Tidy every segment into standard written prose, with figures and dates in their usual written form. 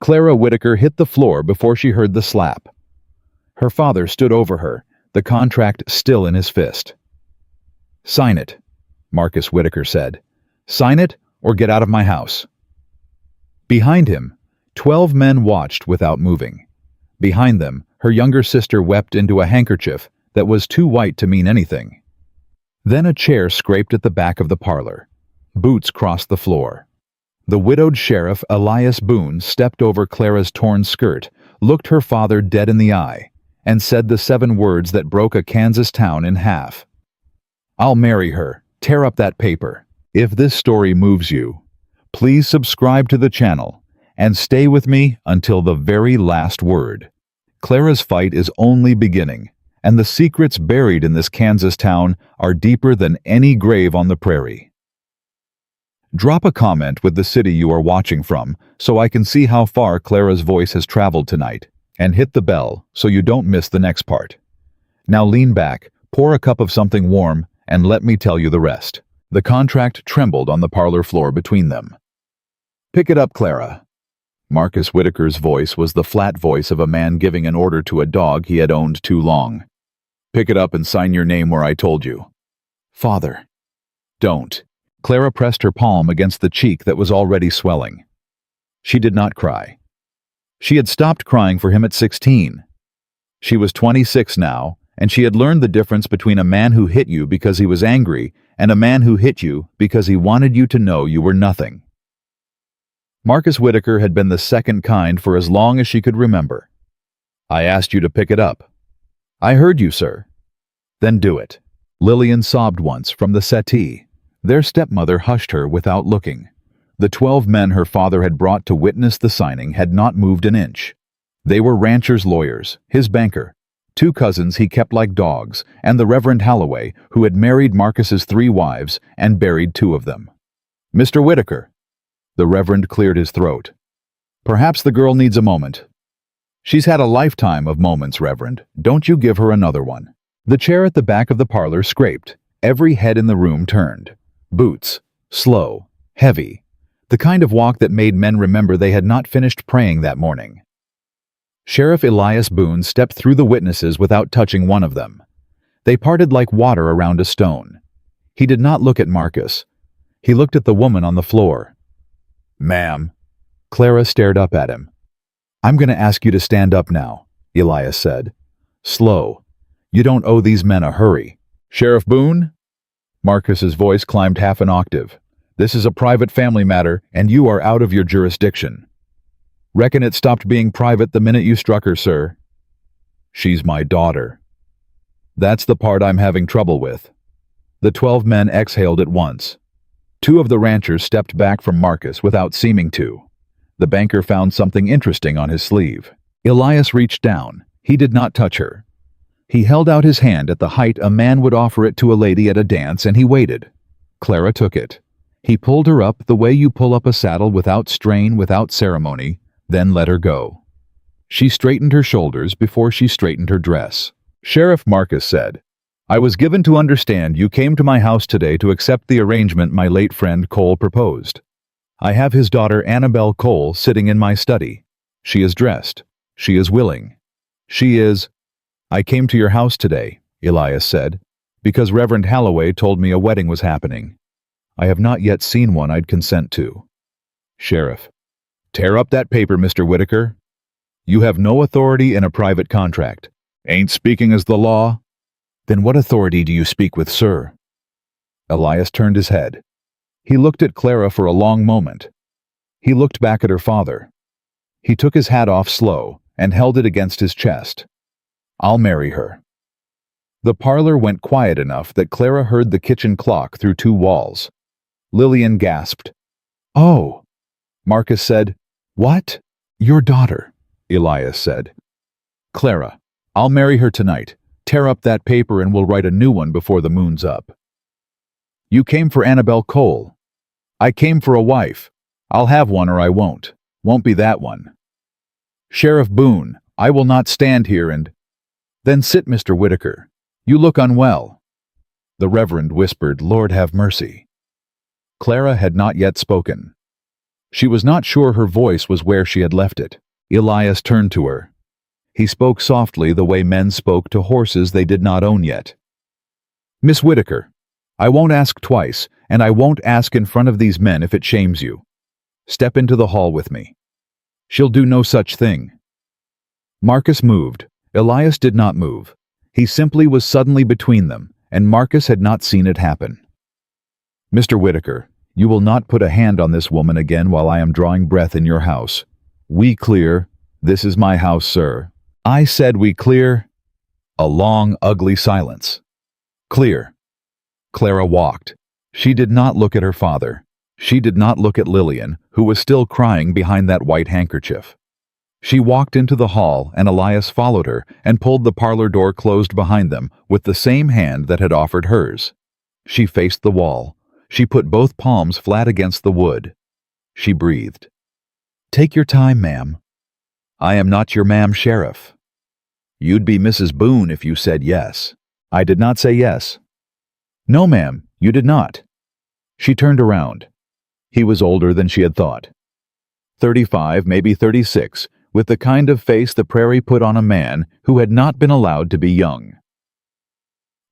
Clara Whitaker hit the floor before she heard the slap. Her father stood over her, the contract still in his fist. "Sign it," Marcus Whitaker said. "Sign it or get out of my house." Behind him, 12 men watched without moving. Behind them, her younger sister wept into a handkerchief that was too white to mean anything. Then a chair scraped at the back of the parlor. Boots crossed the floor. The widowed sheriff, Elias Boon, stepped over Clara's torn skirt, looked her father dead in the eye, and said the 7 words that broke a Kansas town in half. "I'll marry her. Tear up that paper." If this story moves you, please subscribe to the channel and stay with me until the very last word. Clara's fight is only beginning, and the secrets buried in this Kansas town are deeper than any grave on the prairie. Drop a comment with the city you are watching from so I can see how far Clara's voice has traveled tonight, and hit the bell so you don't miss the next part. Now lean back, pour a cup of something warm, and let me tell you the rest. The contract trembled on the parlor floor between them. "Pick it up, Clara." Marcus Whitaker's voice was the flat voice of a man giving an order to a dog he had owned too long. "Pick it up and sign your name where I told you." "Father." "Don't." Clara pressed her palm against the cheek that was already swelling. She did not cry. She had stopped crying for him at 16. She was 26 now, and she had learned the difference between a man who hit you because he was angry and a man who hit you because he wanted you to know you were nothing. Marcus Whitaker had been the second kind for as long as she could remember. "I asked you to pick it up." "I heard you, sir." "Then do it." Lillian sobbed once from the settee. Their stepmother hushed her without looking. The 12 men her father had brought to witness the signing had not moved an inch. They were ranchers' lawyers, his banker, 2 cousins he kept like dogs, and the Reverend Holloway, who had married Marcus's 3 wives and buried 2 of them. "Mr. Whitaker." The Reverend cleared his throat. "Perhaps the girl needs a moment." "She's had a lifetime of moments, Reverend. Don't you give her another one." The chair at the back of the parlor scraped. Every head in the room turned. Boots, slow, heavy, the kind of walk that made men remember they had not finished praying that morning. Sheriff Elias Boon stepped through the witnesses without touching one of them. They parted like water around a stone. He did not look at Marcus. He looked at the woman on the floor. "Ma'am." Clara stared up at him. "I'm going to ask you to stand up now," Elias said. "Slow. You don't owe these men a hurry." "Sheriff Boon?" Marcus's voice climbed half an octave. "This is a private family matter, and you are out of your jurisdiction." "Reckon it stopped being private the minute you struck her, sir." "She's my daughter." "That's the part I'm having trouble with." The 12 men exhaled at once. 2 of the ranchers stepped back from Marcus without seeming to. The banker found something interesting on his sleeve. Elias reached down. He did not touch her. He held out his hand at the height a man would offer it to a lady at a dance, and he waited. Clara took it. He pulled her up the way you pull up a saddle, without strain, without ceremony, then let her go. She straightened her shoulders before she straightened her dress. Sheriff Marcus said, "I was given to understand you came to my house today to accept the arrangement my late friend Cole proposed. I have his daughter Annabelle Cole sitting in my study. She is dressed. She is willing. She is—" "I came to your house today," Elias said, "because Reverend Holloway told me a wedding was happening. I have not yet seen one I'd consent to." Sheriff: "Tear up that paper, Mr. Whitaker. You have no authority in a private contract. Ain't speaking as the law." "Then what authority do you speak with, sir?" Elias turned his head. He looked at Clara for a long moment. He looked back at her father. He took his hat off slow and held it against his chest. "I'll marry her." The parlor went quiet enough that Clara heard the kitchen clock through 2 walls. Lillian gasped. "Oh!" Marcus said. "What?" "Your daughter," Elias said. "Clara, I'll marry her tonight. Tear up that paper and we'll write a new one before the moon's up." "You came for Annabelle Cole." "I came for a wife. I'll have one or I won't. Won't be that one." "Sheriff Boon, I will not stand here and—" "Then sit, Mr. Whitaker. You look unwell." The Reverend whispered, "Lord have mercy." Clara had not yet spoken. She was not sure her voice was where she had left it. Elias turned to her. He spoke softly the way men spoke to horses they did not own yet. "Miss Whittaker, I won't ask twice, and I won't ask in front of these men if it shames you. Step into the hall with me." "She'll do no such thing." Marcus moved. Elias did not move. He simply was suddenly between them, and Marcus had not seen it happen. "Mr. Whittaker, you will not put a hand on this woman again while I am drawing breath in your house. We clear. This is my house, sir." "I said we clear." A long, ugly silence. "Clear." Clara walked. She did not look at her father. She did not look at Lillian, who was still crying behind that white handkerchief. She walked into the hall, and Elias followed her and pulled the parlor door closed behind them with the same hand that had offered hers. She faced the wall. She put both palms flat against the wood. She breathed. "Take your time, ma'am." "I am not your ma'am, Sheriff." "You'd be Mrs. Boon if you said yes." "I did not say yes." "No, ma'am, you did not." She turned around. He was older than she had thought. 35, maybe 36, with the kind of face the prairie put on a man who had not been allowed to be young.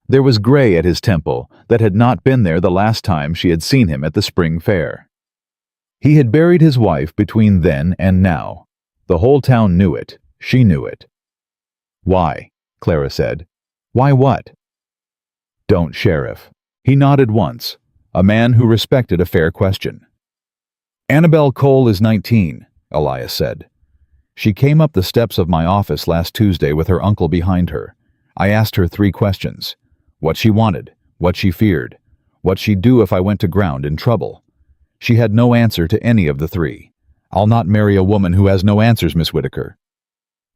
There was gray at his temple that had not been there the last time she had seen him at the spring fair. He had buried his wife between then and now. The whole town knew it. She knew it. "Why?" Clara said. "Why what?" "Don't, Sheriff." He nodded once, a man who respected a fair question. "Annabelle Cole is 19, Elias said. She came up the steps of my office last Tuesday with her uncle behind her. I asked her 3 questions. What she wanted, what she feared, what she'd do if I went to ground in trouble. She had no answer to any of the 3. I'll not marry a woman who has no answers, Miss Whittaker."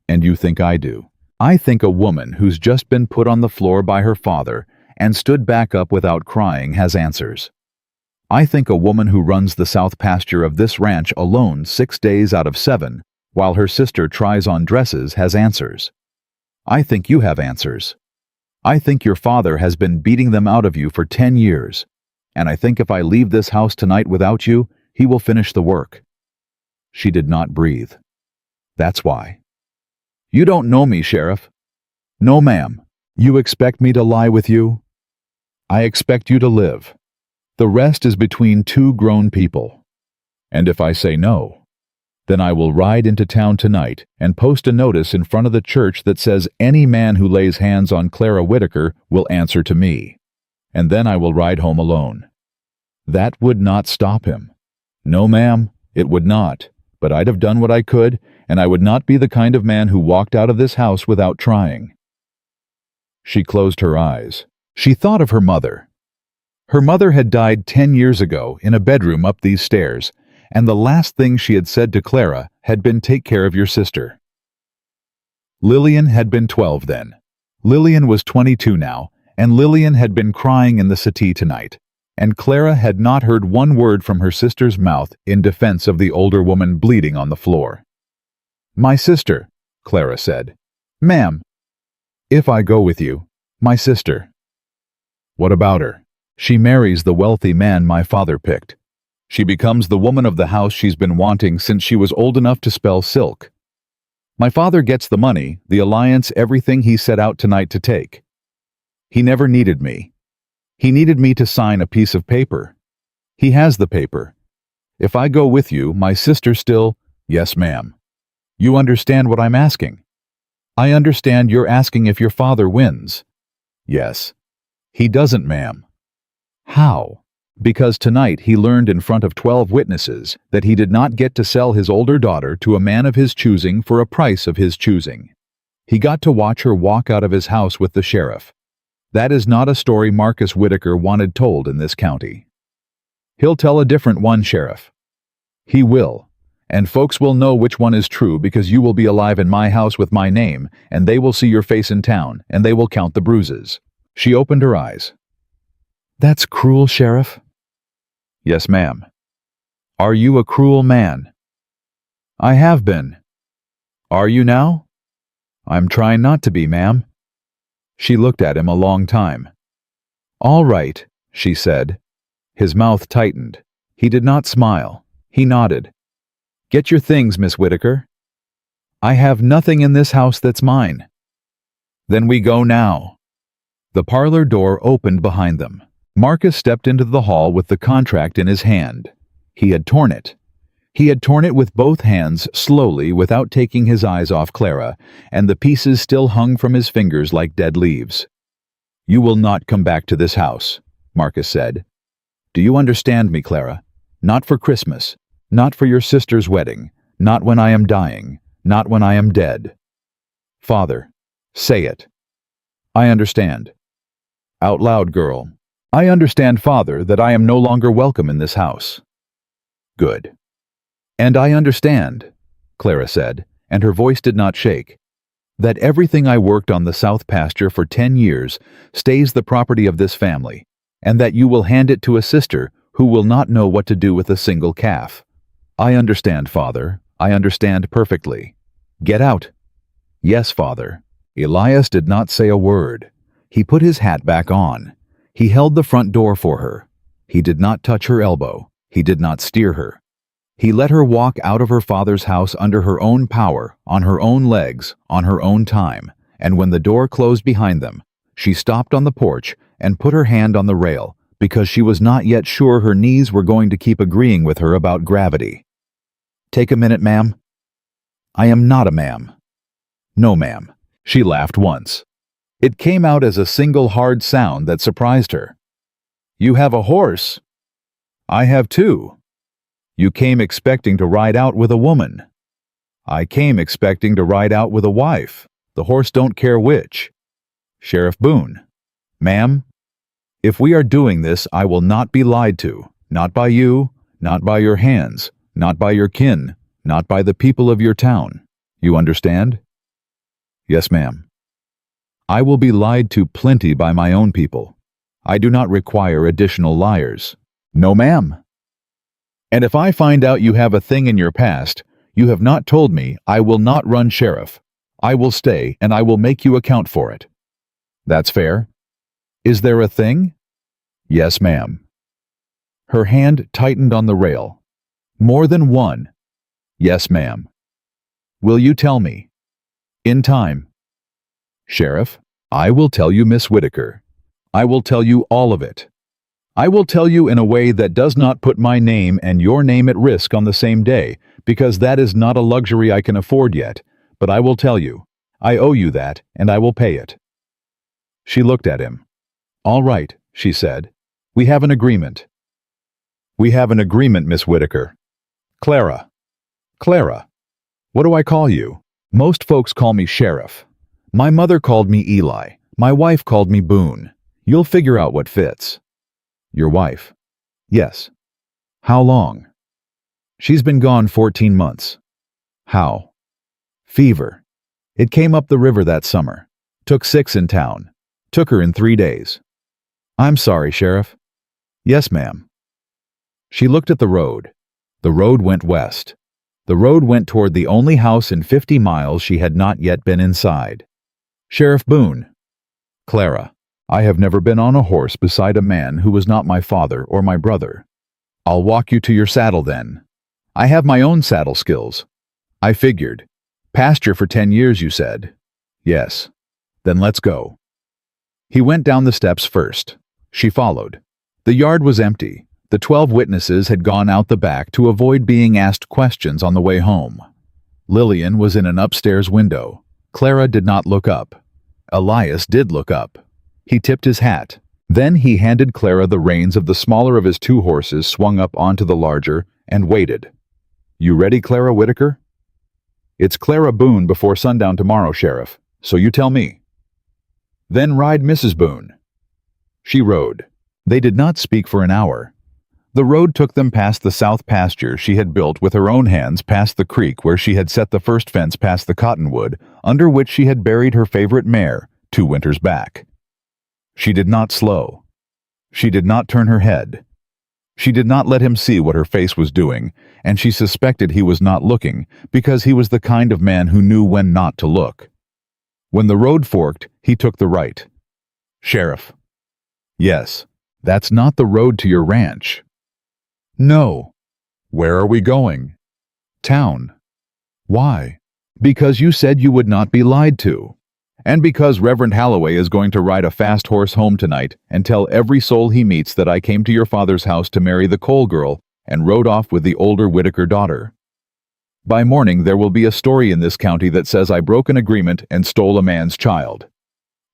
"And you think I do?" "I think a woman who's just been put on the floor by her father and stood back up without crying has answers. I think a woman who runs the south pasture of this ranch alone 6 days out of 7, while her sister tries on dresses, has answers. I think you have answers. I think your father has been beating them out of you for 10 years, and I think if I leave this house tonight without you, he will finish the work." She did not breathe. "That's why." "You don't know me, Sheriff." "No, ma'am. You expect me to lie with you?" "I expect you to live. The rest is between 2 grown people. And if I say no, then I will ride into town tonight and post a notice in front of the church that says any man who lays hands on Clara Whittaker will answer to me. And then I will ride home alone." That would not stop him. No, ma'am, it would not. But I'd have done what I could, and I would not be the kind of man who walked out of this house without trying. She closed her eyes. She thought of her mother. Her mother had died 10 years ago in a bedroom up these stairs, and the last thing she had said to Clara had been, "Take care of your sister." Lillian had been 12 then. Lillian was 22 now, and Lillian had been crying in the settee tonight, and Clara had not heard one word from her sister's mouth in defense of the older woman bleeding on the floor. "My sister," Clara said. "Ma'am." "If I go with you, my sister." "What about her?" "She marries the wealthy man my father picked. She becomes the woman of the house she's been wanting since she was old enough to spell silk. My father gets the money, the alliance, everything he set out tonight to take. He never needed me. He needed me to sign a piece of paper. He has the paper. If I go with you, my sister still—" "Yes, ma'am." "You understand what I'm asking?" "I understand you're asking if your father wins." "Yes." "He doesn't, ma'am." "How?" "Because tonight he learned in front of 12 witnesses that he did not get to sell his older daughter to a man of his choosing for a price of his choosing. He got to watch her walk out of his house with the sheriff. That is not a story Marcus Whittaker wanted told in this county. He'll tell a different one, Sheriff. He will. And folks will know which one is true because you will be alive in my house with my name, and they will see your face in town, and they will count the bruises." She opened her eyes. "That's cruel, Sheriff." "Yes, ma'am." "Are you a cruel man?" "I have been." "Are you now?" "I'm trying not to be, ma'am." She looked at him a long time. "All right," she said. His mouth tightened. He did not smile. He nodded. Get your things, Miss Whitaker. I have nothing in this house that's mine. Then we go now. The parlor door opened behind them. Marcus stepped into the hall with the contract in his hand. He had torn it. He had torn it with both hands slowly without taking his eyes off Clara, and the pieces still hung from his fingers like dead leaves. You will not come back to this house, Marcus said. Do you understand me, Clara? Not for Christmas, not for your sister's wedding, not when I am dying, not when I am dead. Father, say it. I understand. Out loud, girl. I understand, Father, that I am no longer welcome in this house. Good. And I understand, Clara said, and her voice did not shake, that everything I worked on the south pasture for 10 years stays the property of this family, and that you will hand it to a sister who will not know what to do with a single calf. I understand, Father. I understand perfectly. Get out. Yes, Father. Elias did not say a word. He put his hat back on. He held the front door for her. He did not touch her elbow. He did not steer her. He let her walk out of her father's house under her own power, on her own legs, on her own time, and when the door closed behind them, she stopped on the porch and put her hand on the rail, because she was not yet sure her knees were going to keep agreeing with her about gravity. Take a minute, ma'am. I am not a ma'am. No, ma'am. She laughed once. It came out as a single hard sound that surprised her. You have a horse. I have two. You came expecting to ride out with a woman. I came expecting to ride out with a wife. The horse don't care which. Sheriff Boon. Ma'am, if we are doing this, I will not be lied to. Not by you, not by your hands, not by your kin, not by the people of your town. You understand? Yes, ma'am. I will be lied to plenty by my own people. I do not require additional liars. No, ma'am. And if I find out you have a thing in your past you have not told me, I will not run sheriff. I will stay and I will make you account for it. That's fair. Is there a thing? Yes, ma'am. Her hand tightened on the rail. More than one. Yes, ma'am. Will you tell me? In time. Sheriff, I will tell you, Miss Whitaker. I will tell you all of it. I will tell you in a way that does not put my name and your name at risk on the same day, because that is not a luxury I can afford yet, but I will tell you. I owe you that, and I will pay it. She looked at him. All right, she said. We have an agreement. We have an agreement, Miss Whitaker. Clara. Clara. What do I call you? Most folks call me Sheriff. My mother called me Eli. My wife called me Boon. You'll figure out what fits. Your wife? Yes. How long? She's been gone 14 months. How? Fever. It came up the river that summer. Took 6 in town. Took her in 3 days. I'm sorry, Sheriff. Yes, ma'am. She looked at the road. The road went west. The road went toward the only house in 50 miles she had not yet been inside. Sheriff Boon. Clara. I have never been on a horse beside a man who was not my father or my brother. I'll walk you to your saddle then. I have my own saddle skills. I figured. Pasture for 10 years, you said. Yes. Then let's go. He went down the steps first. She followed. The yard was empty. The 12 witnesses had gone out the back to avoid being asked questions on the way home. Lillian was in an upstairs window. Clara did not look up. Elias did look up. He tipped his hat. Then he handed Clara the reins of the smaller of his 2 horses swung up onto the larger, and waited. You ready, Clara Whitaker? It's Clara Boon before sundown tomorrow, Sheriff, so you tell me. Then ride Mrs. Boon. She rode. They did not speak for an hour. The road took them past the south pasture she had built with her own hands, past the creek where she had set the first fence past the cottonwood, under which she had buried her favorite mare 2 winters back. She did not slow. She did not turn her head. She did not let him see what her face was doing, and she suspected he was not looking because he was the kind of man who knew when not to look. When the road forked, he took the right. Sheriff. Yes, that's not the road to your ranch. No. Where are we going? Town. Why? Because you said you would not be lied to. And because Reverend Halloway is going to ride a fast horse home tonight and tell every soul he meets that I came to your father's house to marry the Cole girl and rode off with the older Whitaker daughter. By morning there will be a story in this county that says I broke an agreement and stole a man's child.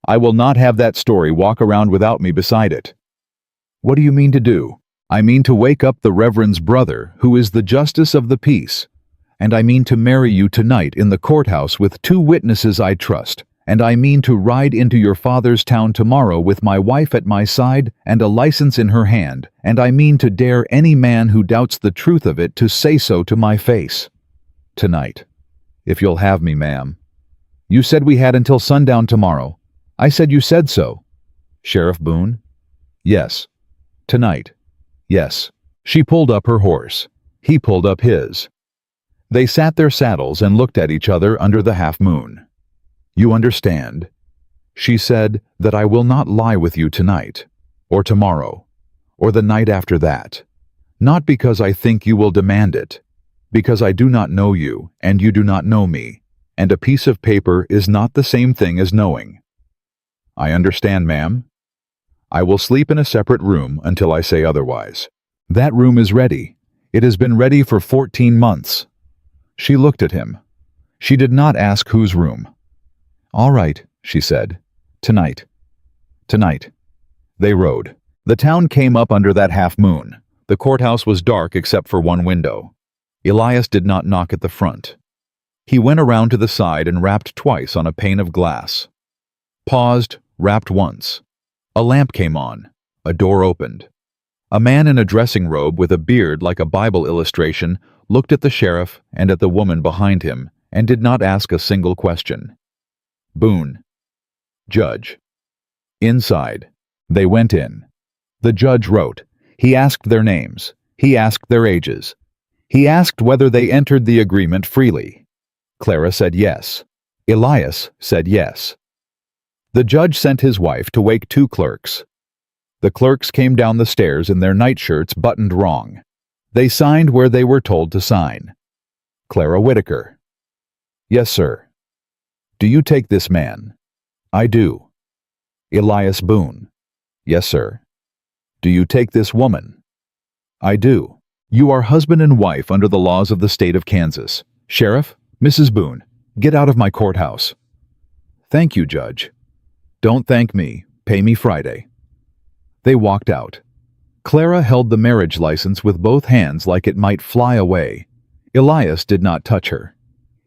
I will not have that story walk around without me beside it. What do you mean to do? I mean to wake up the Reverend's brother, who is the justice of the peace. And I mean to marry you tonight in the courthouse with 2 witnesses I trust. And I mean to ride into your father's town tomorrow with my wife at my side and a license in her hand, and I mean to dare any man who doubts the truth of it to say so to my face. Tonight. If you'll have me, ma'am. You said we had until sundown tomorrow. I said you said so. Sheriff Boon? Yes. Tonight. Yes. She pulled up her horse. He pulled up his. They sat their saddles and looked at each other under the half-moon. You understand? She said that I will not lie with you tonight, or tomorrow, or the night after that. Not because I think you will demand it, because I do not know you and you do not know me, and a piece of paper is not the same thing as knowing. I understand, ma'am. I will sleep in a separate room until I say otherwise. That room is ready. It has been ready for 14 months. She looked at him. She did not ask whose room. All right, she said. Tonight. Tonight. They rode. The town came up under that half-moon. The courthouse was dark except for one window. Elias did not knock at the front. He went around to the side and rapped twice on a pane of glass. Paused, rapped once. A lamp came on. A door opened. A man in a dressing robe with a beard like a Bible illustration looked at the sheriff and at the woman behind him and did not ask a single question. Boon. Judge. Inside. They went in. The judge wrote. He asked their names. He asked their ages. He asked whether they entered the agreement freely. Clara said yes. Elias said yes. The judge sent his wife to wake 2 clerks. The clerks came down the stairs in their nightshirts buttoned wrong. They signed where they were told to sign. Clara Whitaker. Yes, sir. Do you take this man? I do. Elias Boon. Yes, sir. Do you take this woman? I do. You are husband and wife under the laws of the state of Kansas. Sheriff, Mrs. Boon, get out of my courthouse. Thank you, Judge. Don't thank me. Pay me Friday. They walked out. Clara held the marriage license with both hands like it might fly away. Elias did not touch her.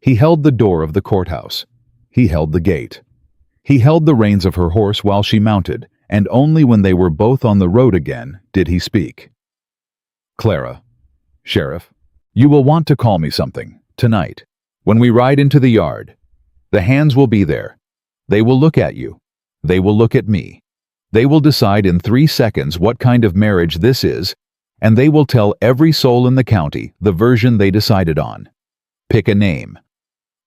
He held the door of the courthouse. He held the gate. He held the reins of her horse while she mounted, and only when they were both on the road again did he speak. Clara. Sheriff, you will want to call me something, tonight, when we ride into the yard. The hands will be there. They will look at you. They will look at me. They will decide in 3 seconds what kind of marriage this is, and they will tell every soul in the county the version they decided on. Pick a name.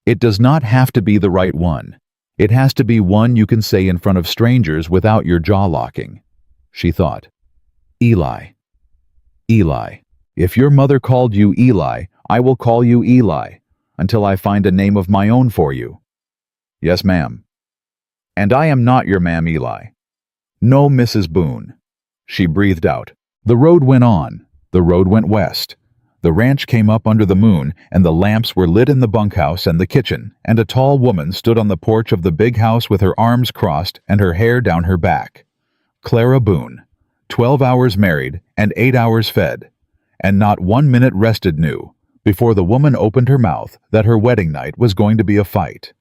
It does not have to be the right one. It has to be one you can say in front of strangers without your jaw locking. She thought. Eli. Eli. If your mother called you Eli, I will call you Eli, until I find a name of my own for you. Yes, ma'am. And I am not your ma'am, Eli. No, Mrs. Boon. She breathed out. The road went on. The road went west. The ranch came up under the moon, and the lamps were lit in the bunkhouse and the kitchen, and a tall woman stood on the porch of the big house with her arms crossed and her hair down her back. Clara Boon, 12 hours married and 8 hours fed, and not 1 minute rested knew, before the woman opened her mouth, that her wedding night was going to be a fight.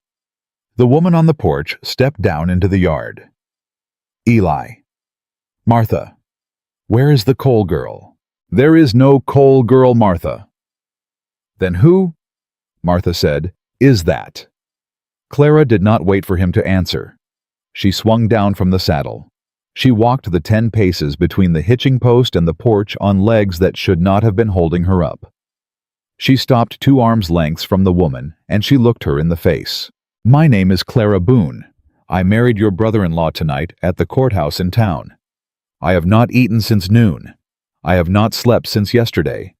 The woman on the porch stepped down into the yard. Eli. Martha. Where is the Cole girl? There is no Cole girl, Martha. Then who, Martha said, is that? Clara did not wait for him to answer. She swung down from the saddle. She walked the 10 paces between the hitching post and the porch on legs that should not have been holding her up. She stopped 2 arms' lengths from the woman, and she looked her in the face. My name is Clara Boon. I married your brother-in-law tonight at the courthouse in town. I have not eaten since noon. I have not slept since yesterday.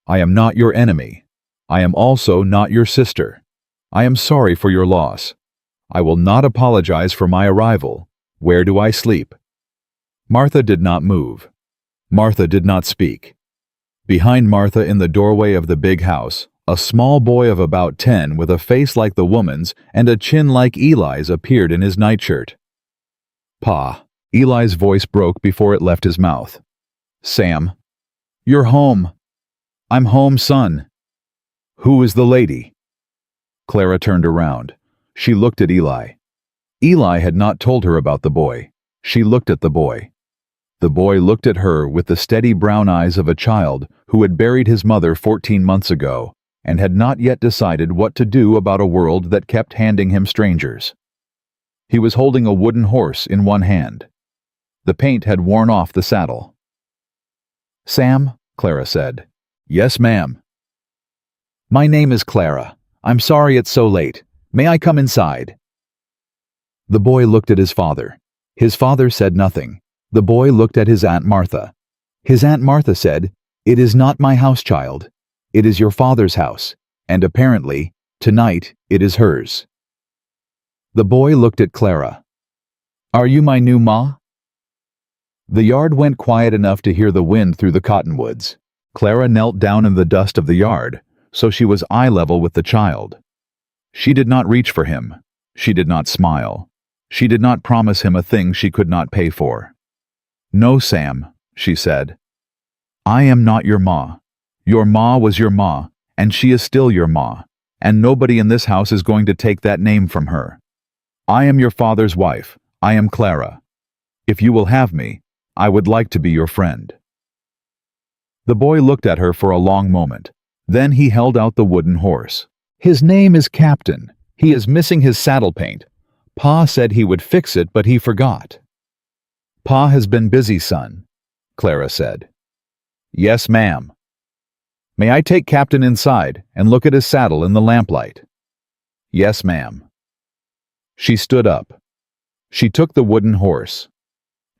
I am not your enemy. I am also not your sister. I am sorry for your loss. I will not apologize for my arrival. Where do I sleep?" Martha did not move. Martha did not speak. Behind Martha in the doorway of the big house, a small boy of about 10 with a face like the woman's and a chin like Eli's appeared in his nightshirt. "Pa," Eli's voice broke before it left his mouth. "Sam, you're home. I'm home, son." "Who is the lady?" Clara turned around. She looked at Eli. Eli had not told her about the boy. She looked at the boy. The boy looked at her with the steady brown eyes of a child who had buried his mother 14 months ago and had not yet decided what to do about a world that kept handing him strangers. He was holding a wooden horse in one hand. The paint had worn off the saddle. "Sam," Clara said. "Yes, ma'am." "My name is Clara. I'm sorry it's so late. May I come inside?" The boy looked at his father. His father said nothing. The boy looked at his Aunt Martha. His Aunt Martha said, "It is not my house, child. It is your father's house, and apparently, tonight, it is hers." The boy looked at Clara. "Are you my new ma?" The yard went quiet enough to hear the wind through the cottonwoods. Clara knelt down in the dust of the yard, so she was eye level with the child. She did not reach for him. She did not smile. She did not promise him a thing she could not pay for. "No, Sam," she said. "I am not your ma. Your ma was your ma, and she is still your ma, and nobody in this house is going to take that name from her. I am your father's wife. I am Clara. If you will have me, I would like to be your friend." The boy looked at her for a long moment. Then he held out the wooden horse. "His name is Captain. He is missing his saddle paint. Pa said he would fix it, but he forgot." "Pa has been busy, son," Clara said. "Yes, ma'am." "May I take Captain inside and look at his saddle in the lamplight?" "Yes, ma'am." She stood up. She took the wooden horse.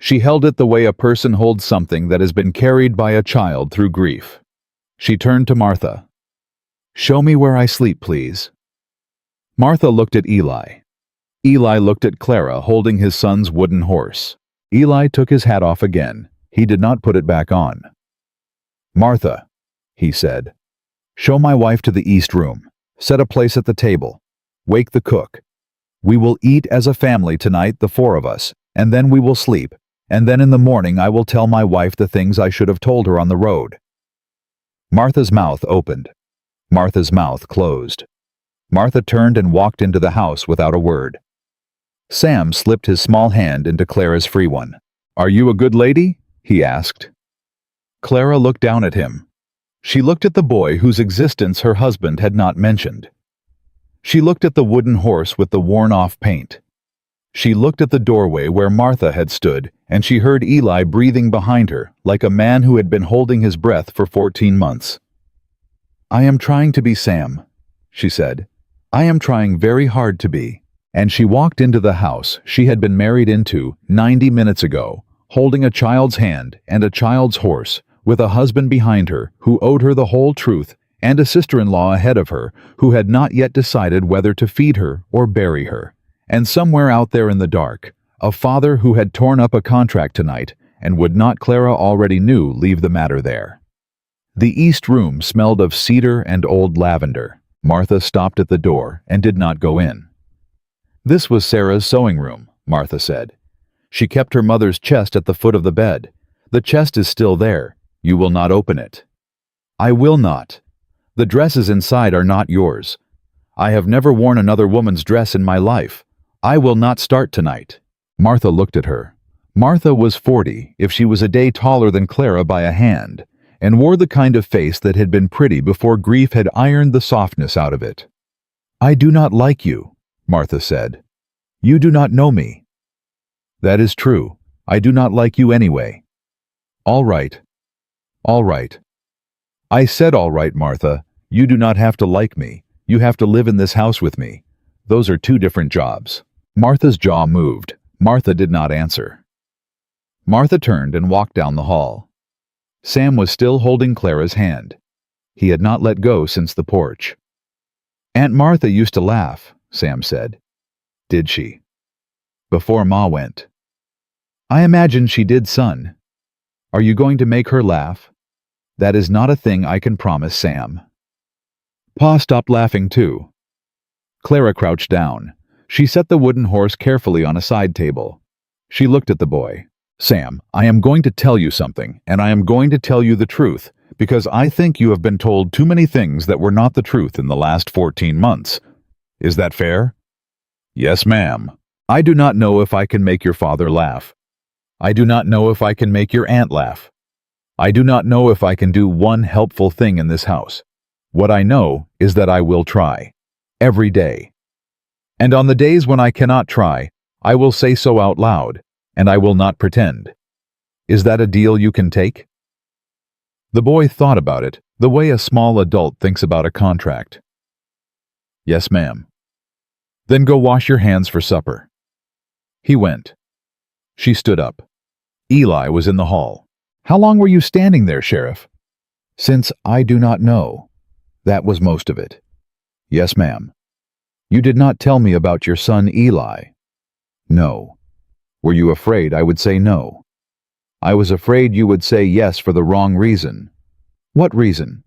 She held it the way a person holds something that has been carried by a child through grief. She turned to Martha. "Show me where I sleep, please." Martha looked at Eli. Eli looked at Clara holding his son's wooden horse. Eli took his hat off again. He did not put it back on. "Martha," he said, "show my wife to the east room. Set a place at the table. Wake the cook. We will eat as a family tonight, the four of us, and then we will sleep, and then in the morning I will tell my wife the things I should have told her on the road." Martha's mouth opened. Martha's mouth closed. Martha turned and walked into the house without a word. Sam slipped his small hand into Clara's free one. "Are you a good lady?" he asked. Clara looked down at him. She looked at the boy whose existence her husband had not mentioned. She looked at the wooden horse with the worn-off paint. She looked at the doorway where Martha had stood, and she heard Eli breathing behind her, like a man who had been holding his breath for 14 months. "I am trying to be Sam," she said. "I am trying very hard to be." And she walked into the house she had been married into 90 minutes ago, holding a child's hand and a child's horse, with a husband behind her who owed her the whole truth, and a sister-in-law ahead of her who had not yet decided whether to feed her or bury her, and somewhere out there in the dark, a father who had torn up a contract tonight and would not, Clara already knew, leave the matter there. The east room smelled of cedar and old lavender. Martha stopped at the door and did not go in. "This was Sarah's sewing room," Martha said. "She kept her mother's chest at the foot of the bed. The chest is still there. You will not open it." "I will not. The dresses inside are not yours. I have never worn another woman's dress in my life. I will not start tonight." Martha looked at her. Martha was 40 if she was a day taller than Clara by a hand, and wore the kind of face that had been pretty before grief had ironed the softness out of it. "I do not like you," Martha said. "You do not know me." "That is true. I do not like you anyway." "All right. All right." "I said all right, Martha. You do not have to like me. You have to live in this house with me. Those are two different jobs." Martha's jaw moved. Martha did not answer. Martha turned and walked down the hall. Sam was still holding Clara's hand. He had not let go since the porch. "Aunt Martha used to laugh," Sam said. "Did she?" "Before Ma went." "I imagine she did, son. Are you going to make her laugh?" "That is not a thing I can promise, Sam." Pa stopped laughing too. Clara crouched down. She set the wooden horse carefully on a side table. She looked at the boy. "Sam, I am going to tell you something, and I am going to tell you the truth, because I think you have been told too many things that were not the truth in the last 14 months. Is that fair?" "Yes, ma'am." "I do not know if I can make your father laugh. I do not know if I can make your aunt laugh. I do not know if I can do one helpful thing in this house. What I know is that I will try. Every day. And on the days when I cannot try, I will say so out loud, and I will not pretend. Is that a deal you can take?" The boy thought about it the way a small adult thinks about a contract. "Yes, ma'am." "Then go wash your hands for supper." He went. She stood up. Eli was in the hall. "How long were you standing there, Sheriff?" "Since I do not know. That was most of it." "Yes, ma'am." "You did not tell me about your son Eli." "No." "Were you afraid I would say no?" "I was afraid you would say yes for the wrong reason." "What reason?"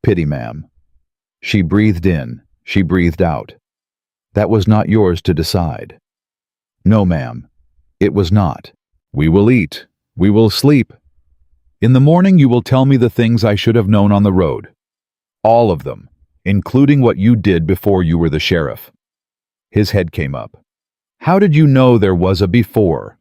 "Pity, ma'am." She breathed in, she breathed out. "That was not yours to decide." "No, ma'am. It was not." "We will eat. We will sleep. In the morning you will tell me the things I should have known on the road. All of them, including what you did before you were the sheriff." His head came up. "How did you know there was a before?"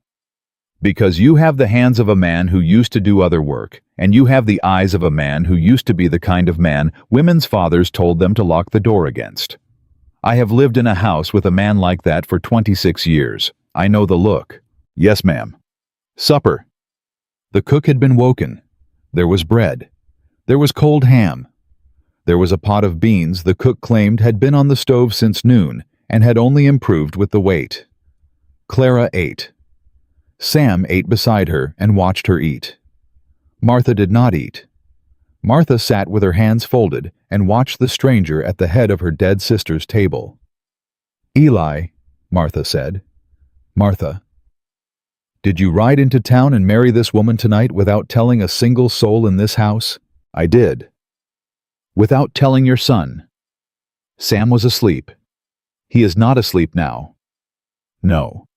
"Because you have the hands of a man who used to do other work, and you have the eyes of a man who used to be the kind of man women's fathers told them to lock the door against. I have lived in a house with a man like that for 26 years. I know the look." "Yes, ma'am." "Supper." The cook had been woken. There was bread. There was cold ham. There was a pot of beans the cook claimed had been on the stove since noon and had only improved with the weight. Clara ate. Sam ate beside her and watched her eat. Martha did not eat. Martha sat with her hands folded and watched the stranger at the head of her dead sister's table. "Eli," Martha said. "Martha, did you ride into town and marry this woman tonight without telling a single soul in this house?" "I did." "Without telling your son?" "Sam was asleep." "He is not asleep now." "No."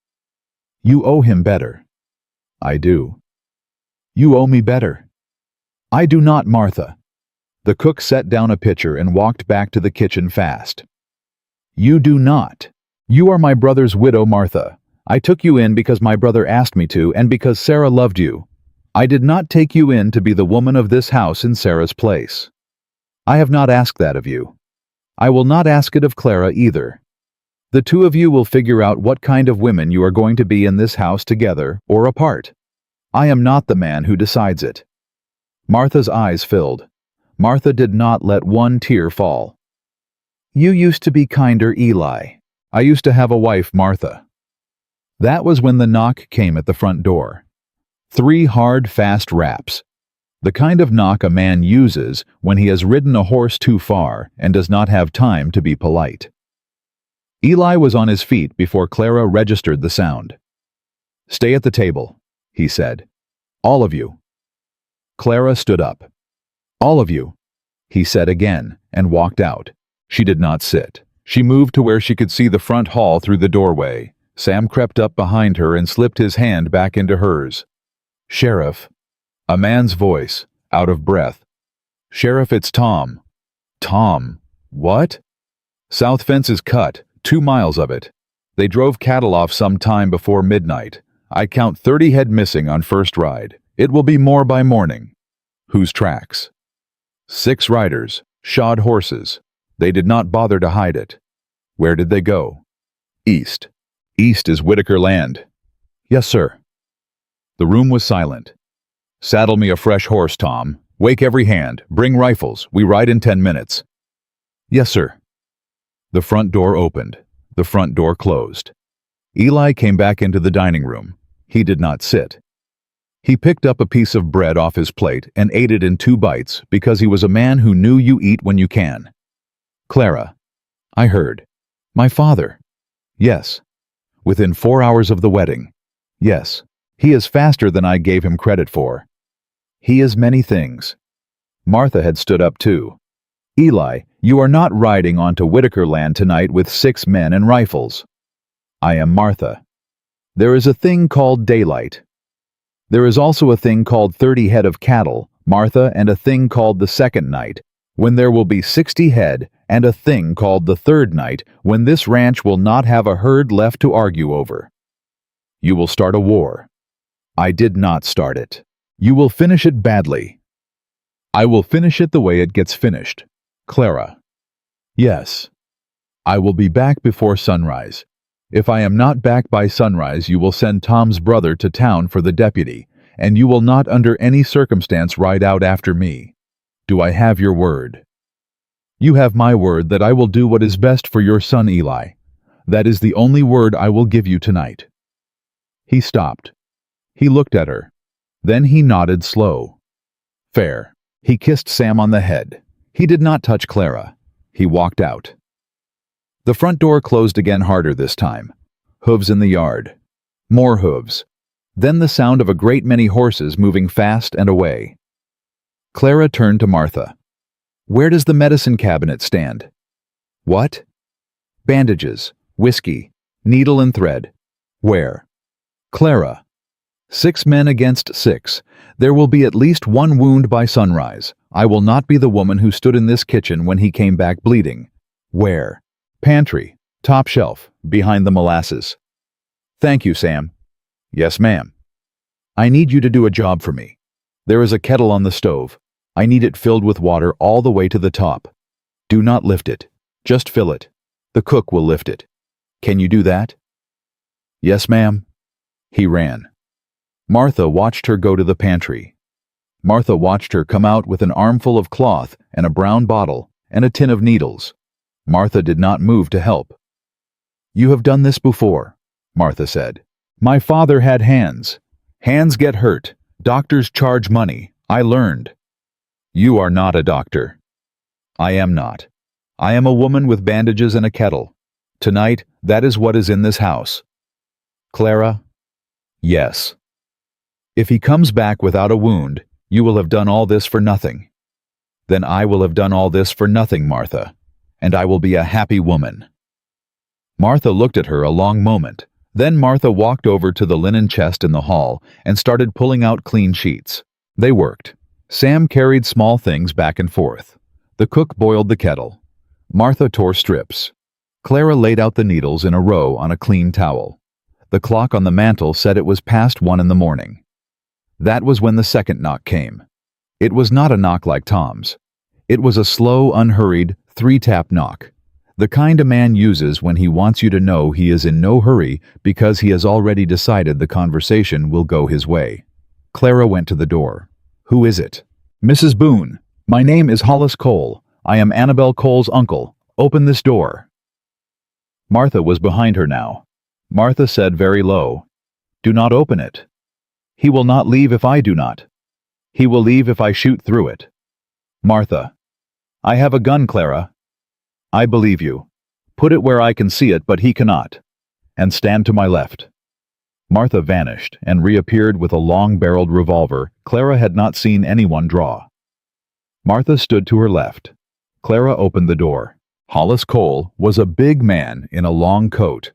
"You owe him better." "I do." "You owe me better." "I do not, Martha." The cook set down a pitcher and walked back to the kitchen fast. "You do not. You are my brother's widow, Martha. I took you in because my brother asked me to and because Sarah loved you. I did not take you in to be the woman of this house in Sarah's place. I have not asked that of you. I will not ask it of Clara either. The two of you will figure out what kind of women you are going to be in this house together or apart. I am not the man who decides it." Martha's eyes filled. Martha did not let one tear fall. "You used to be kinder, Eli. I used to have a wife, Martha." That was when the knock came at the front door. 3 hard, fast raps. The kind of knock a man uses when he has ridden a horse too far and does not have time to be polite. Eli was on his feet before Clara registered the sound. "Stay at the table," he said. "All of you." Clara stood up. "All of you," he said again, and walked out. She did not sit. She moved to where she could see the front hall through the doorway. Sam crept up behind her and slipped his hand back into hers. "Sheriff." A man's voice, out of breath. "Sheriff, it's Tom." "Tom? What?" "South fence is cut, 2 miles of it. They drove cattle off some time before midnight. I count 30 head missing on first ride. It will be more by morning." "Whose tracks?" 6 riders, shod horses. They did not bother to hide it." "Where did they go?" "East." "East is Whitaker land." "Yes, sir." The room was silent. "Saddle me a fresh horse, Tom. Wake every hand. Bring rifles. We ride in 10 minutes." "Yes, sir." The front door opened. The front door closed. Eli came back into the dining room. He did not sit. He picked up a piece of bread off his plate and ate it in 2 bites because he was a man who knew you eat when you can. Clara. I heard. My father. Yes. Within 4 hours of the wedding. Yes. He is faster than I gave him credit for. He is many things. Martha had stood up too. Eli, you are not riding onto Whitaker land tonight with 6 men and rifles. I am Martha. There is a thing called daylight. There is also a thing called 30 head of cattle, Martha, and a thing called the second night, when there will be 60 head, and a thing called the third night, when this ranch will not have a herd left to argue over. You will start a war. I did not start it. You will finish it badly. I will finish it the way it gets finished. Clara. Yes. I will be back before sunrise. If I am not back by sunrise, you will send Tom's brother to town for the deputy, and you will not under any circumstance ride out after me. Do I have your word? You have my word that I will do what is best for your son Eli. That is the only word I will give you tonight. He stopped. He looked at her. Then he nodded slow. Fair. He kissed Sam on the head. He did not touch Clara. He walked out. The front door closed again harder this time. Hooves in the yard. More hooves. Then the sound of a great many horses moving fast and away. Clara turned to Martha. Where does the medicine cabinet stand? What? Bandages, whiskey, needle and thread. Where? Clara. 6 men against 6. There will be at least 1 wound by sunrise. I will not be the woman who stood in this kitchen when he came back bleeding. Where? Pantry, top shelf, behind the molasses. Thank you, Sam. Yes, ma'am. I need you to do a job for me. There is a kettle on the stove. I need it filled with water all the way to the top. Do not lift it. Just fill it. The cook will lift it. Can you do that? Yes, ma'am. He ran. Martha watched her go to the pantry. Martha watched her come out with an armful of cloth and a brown bottle and a tin of needles. Martha did not move to help. You have done this before, Martha said. My father had hands. Hands get hurt. Doctors charge money. I learned. You are not a doctor. I am not. I am a woman with bandages and a kettle. Tonight, that is what is in this house. Clara? Yes. If he comes back without a wound, you will have done all this for nothing. Then I will have done all this for nothing, Martha, and I will be a happy woman. Martha looked at her a long moment. Then Martha walked over to the linen chest in the hall and started pulling out clean sheets. They worked. Sam carried small things back and forth. The cook boiled the kettle. Martha tore strips. Clara laid out the needles in a row on a clean towel. The clock on the mantel said it was past 1 in the morning. That was when the second knock came. It was not a knock like Tom's. It was a slow, unhurried, 3-tap knock. The kind a man uses when he wants you to know he is in no hurry because he has already decided the conversation will go his way. Clara went to the door. Who is it? Mrs. Boon. My name is Hollis Cole. I am Annabel Cole's uncle. Open this door. Martha was behind her now. Martha said very low, Do not open it. He will not leave if I do not. He will leave if I shoot through it. Martha. I have a gun, Clara. I believe you. Put it where I can see it, but he cannot. And stand to my left. Martha vanished and reappeared with a long-barreled revolver Clara had not seen anyone draw. Martha stood to her left. Clara opened the door. Hollis Cole was a big man in a long coat.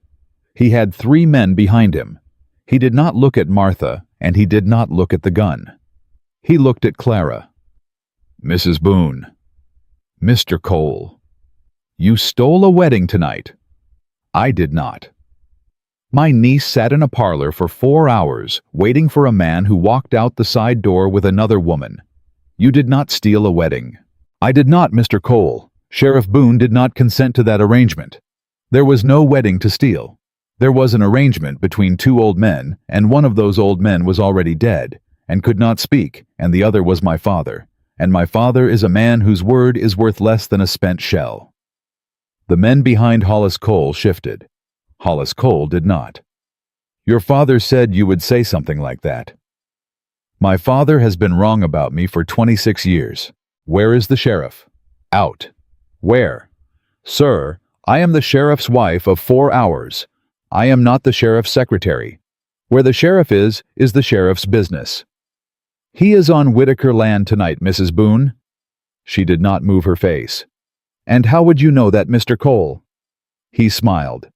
He had 3 men behind him. He did not look at Martha, and he did not look at the gun. He looked at Clara. Mrs. Boon. Mr. Cole. You stole a wedding tonight. I did not. My niece sat in a parlor for 4 hours, waiting for a man who walked out the side door with another woman. You did not steal a wedding. I did not, Mr. Cole. Sheriff Boon did not consent to that arrangement. There was no wedding to steal. There was an arrangement between 2 old men, and one of those old men was already dead, and could not speak, and the other was my father. And my father is a man whose word is worth less than a spent shell. The men behind Hollis Cole shifted. Hollis Cole did not. Your father said you would say something like that. My father has been wrong about me for 26 years. Where is the sheriff? Out. Where? Sir, I am the sheriff's wife of 4 hours. I am not the sheriff's secretary. Where the sheriff is the sheriff's business. He is on Whitaker land tonight, Mrs. Boon. She did not move her face. And how would you know that, Mr. Cole? He smiled.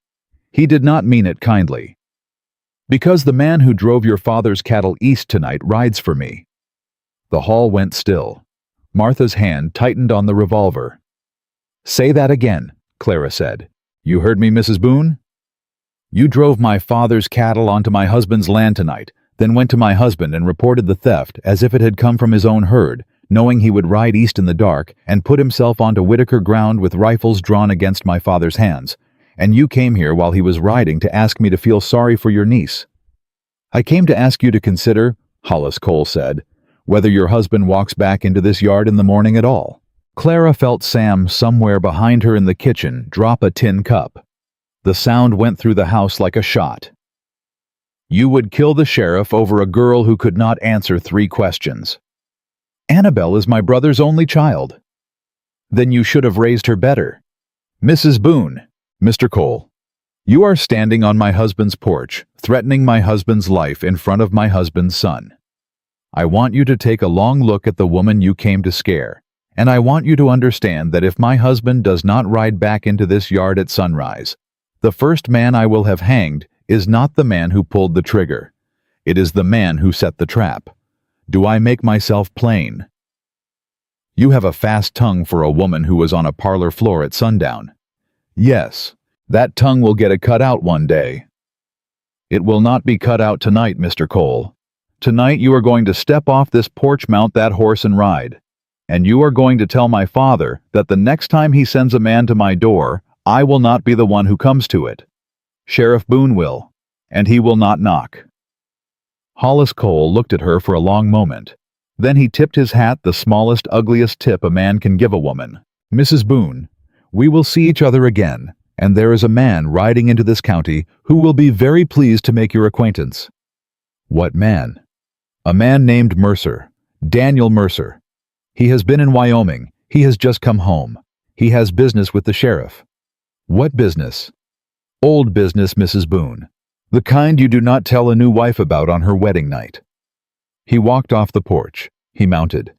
He did not mean it kindly. Because the man who drove your father's cattle east tonight rides for me. The hall went still. Martha's hand tightened on the revolver. Say that again, Clara said. You heard me, Mrs. Boon? You drove my father's cattle onto my husband's land tonight, then went to my husband and reported the theft as if it had come from his own herd, knowing he would ride east in the dark and put himself onto Whitaker ground with rifles drawn against my father's hands. And you came here while he was riding to ask me to feel sorry for your niece. I came to ask you to consider, Hollis Cole said, whether your husband walks back into this yard in the morning at all. Clara felt Sam somewhere behind her in the kitchen drop a tin cup. The sound went through the house like a shot. You would kill the sheriff over a girl who could not answer 3 questions. Annabelle is my brother's only child. Then you should have raised her better. Mrs. Boon, Mr. Cole, you are standing on my husband's porch, threatening my husband's life in front of my husband's son. I want you to take a long look at the woman you came to scare, and I want you to understand that if my husband does not ride back into this yard at sunrise, the first man I will have hanged is not the man who pulled the trigger. It is the man who set the trap. Do I make myself plain? You have a fast tongue for a woman who was on a parlor floor at sundown. Yes, that tongue will get a cut out one day. It will not be cut out tonight, Mr. Cole. Tonight you are going to step off this porch, mount that horse and ride. And you are going to tell my father that the next time he sends a man to my door, I will not be the one who comes to it. Sheriff Boon will, and he will not knock. Hollis Cole looked at her for a long moment. Then he tipped his hat the smallest, ugliest tip a man can give a woman. Mrs. Boon, we will see each other again, and there is a man riding into this county who will be very pleased to make your acquaintance. What man? A man named Mercer, Daniel Mercer. He has been in Wyoming. He has just come home. He has business with the sheriff. What business? Old business, Mrs. Boon. The kind you do not tell a new wife about on her wedding night. He walked off the porch. He mounted.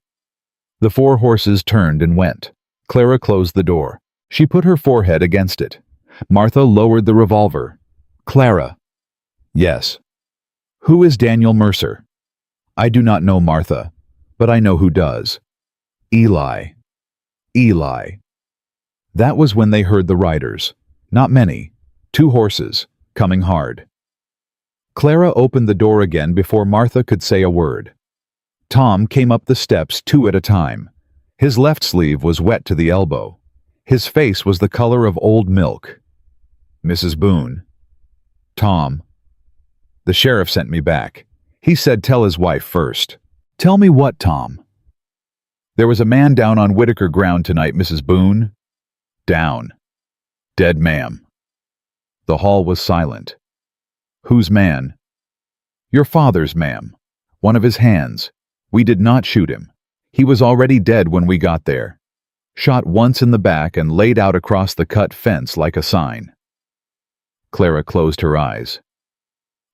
The 4 horses turned and went. Clara closed the door. She put her forehead against it. Martha lowered the revolver. Clara. Yes. Who is Daniel Mercer? I do not know, Martha, but I know who does. Eli. Eli. That was when they heard the riders. Not many. 2 horses, coming hard. Clara opened the door again before Martha could say a word. Tom came up the steps 2 at a time. His left sleeve was wet to the elbow. His face was the color of old milk. Mrs. Boon. Tom. The sheriff sent me back. He said tell his wife first. Tell me what, Tom? There was a man down on Whitaker ground tonight, Mrs. Boon. Down. Dead, ma'am. The hall was silent. Whose man? Your father's, ma'am. One of his hands. We did not shoot him. He was already dead when we got there. Shot once in the back and laid out across the cut fence like a sign. Clara closed her eyes.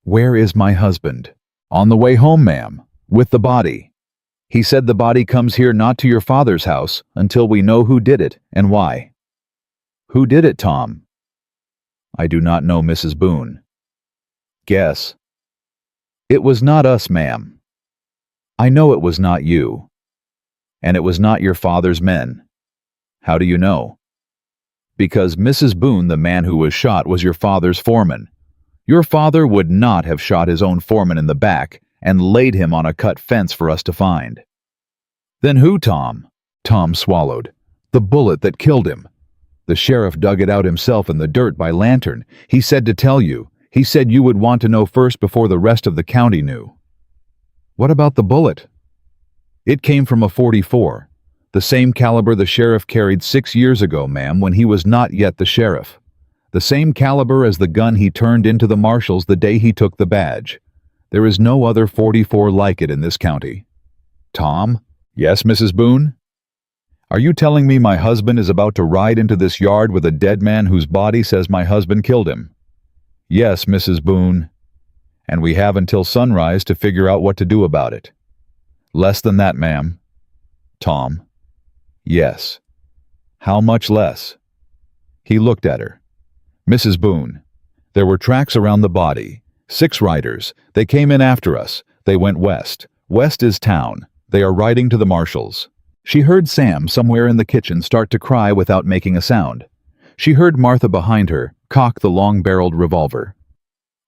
Where is my husband? On the way home, ma'am, with the body. He said the body comes here not to your father's house until we know who did it and why. Who did it, Tom? I do not know, Mrs. Boon. Guess. It was not us, ma'am. I know it was not you. And it was not your father's men. How do you know? Because Mrs. Boon, the man who was shot, was your father's foreman. Your father would not have shot his own foreman in the back and laid him on a cut fence for us to find. Then who, Tom? Tom swallowed. The bullet that killed him. The sheriff dug it out himself in the dirt by lantern. He said to tell you. He said you would want to know first before the rest of the county knew. What about the bullet? It came from a .44, the same caliber the sheriff carried 6 years ago, ma'am, when he was not yet the sheriff. The same caliber as the gun he turned into the marshals the day he took the badge. There is no other 44 like it in this county. Tom? Yes, Mrs. Boon? Are you telling me my husband is about to ride into this yard with a dead man whose body says my husband killed him? Yes, Mrs. Boon. And we have until sunrise to figure out what to do about it. Less than that, ma'am. Tom? Yes. How much less? He looked at her. Mrs. Boon, there were tracks around the body. 6 riders. They came in after us. They went west. West is town. They are riding to the marshals. She heard Sam somewhere in the kitchen start to cry without making a sound. She heard Martha behind her cock the long-barreled revolver.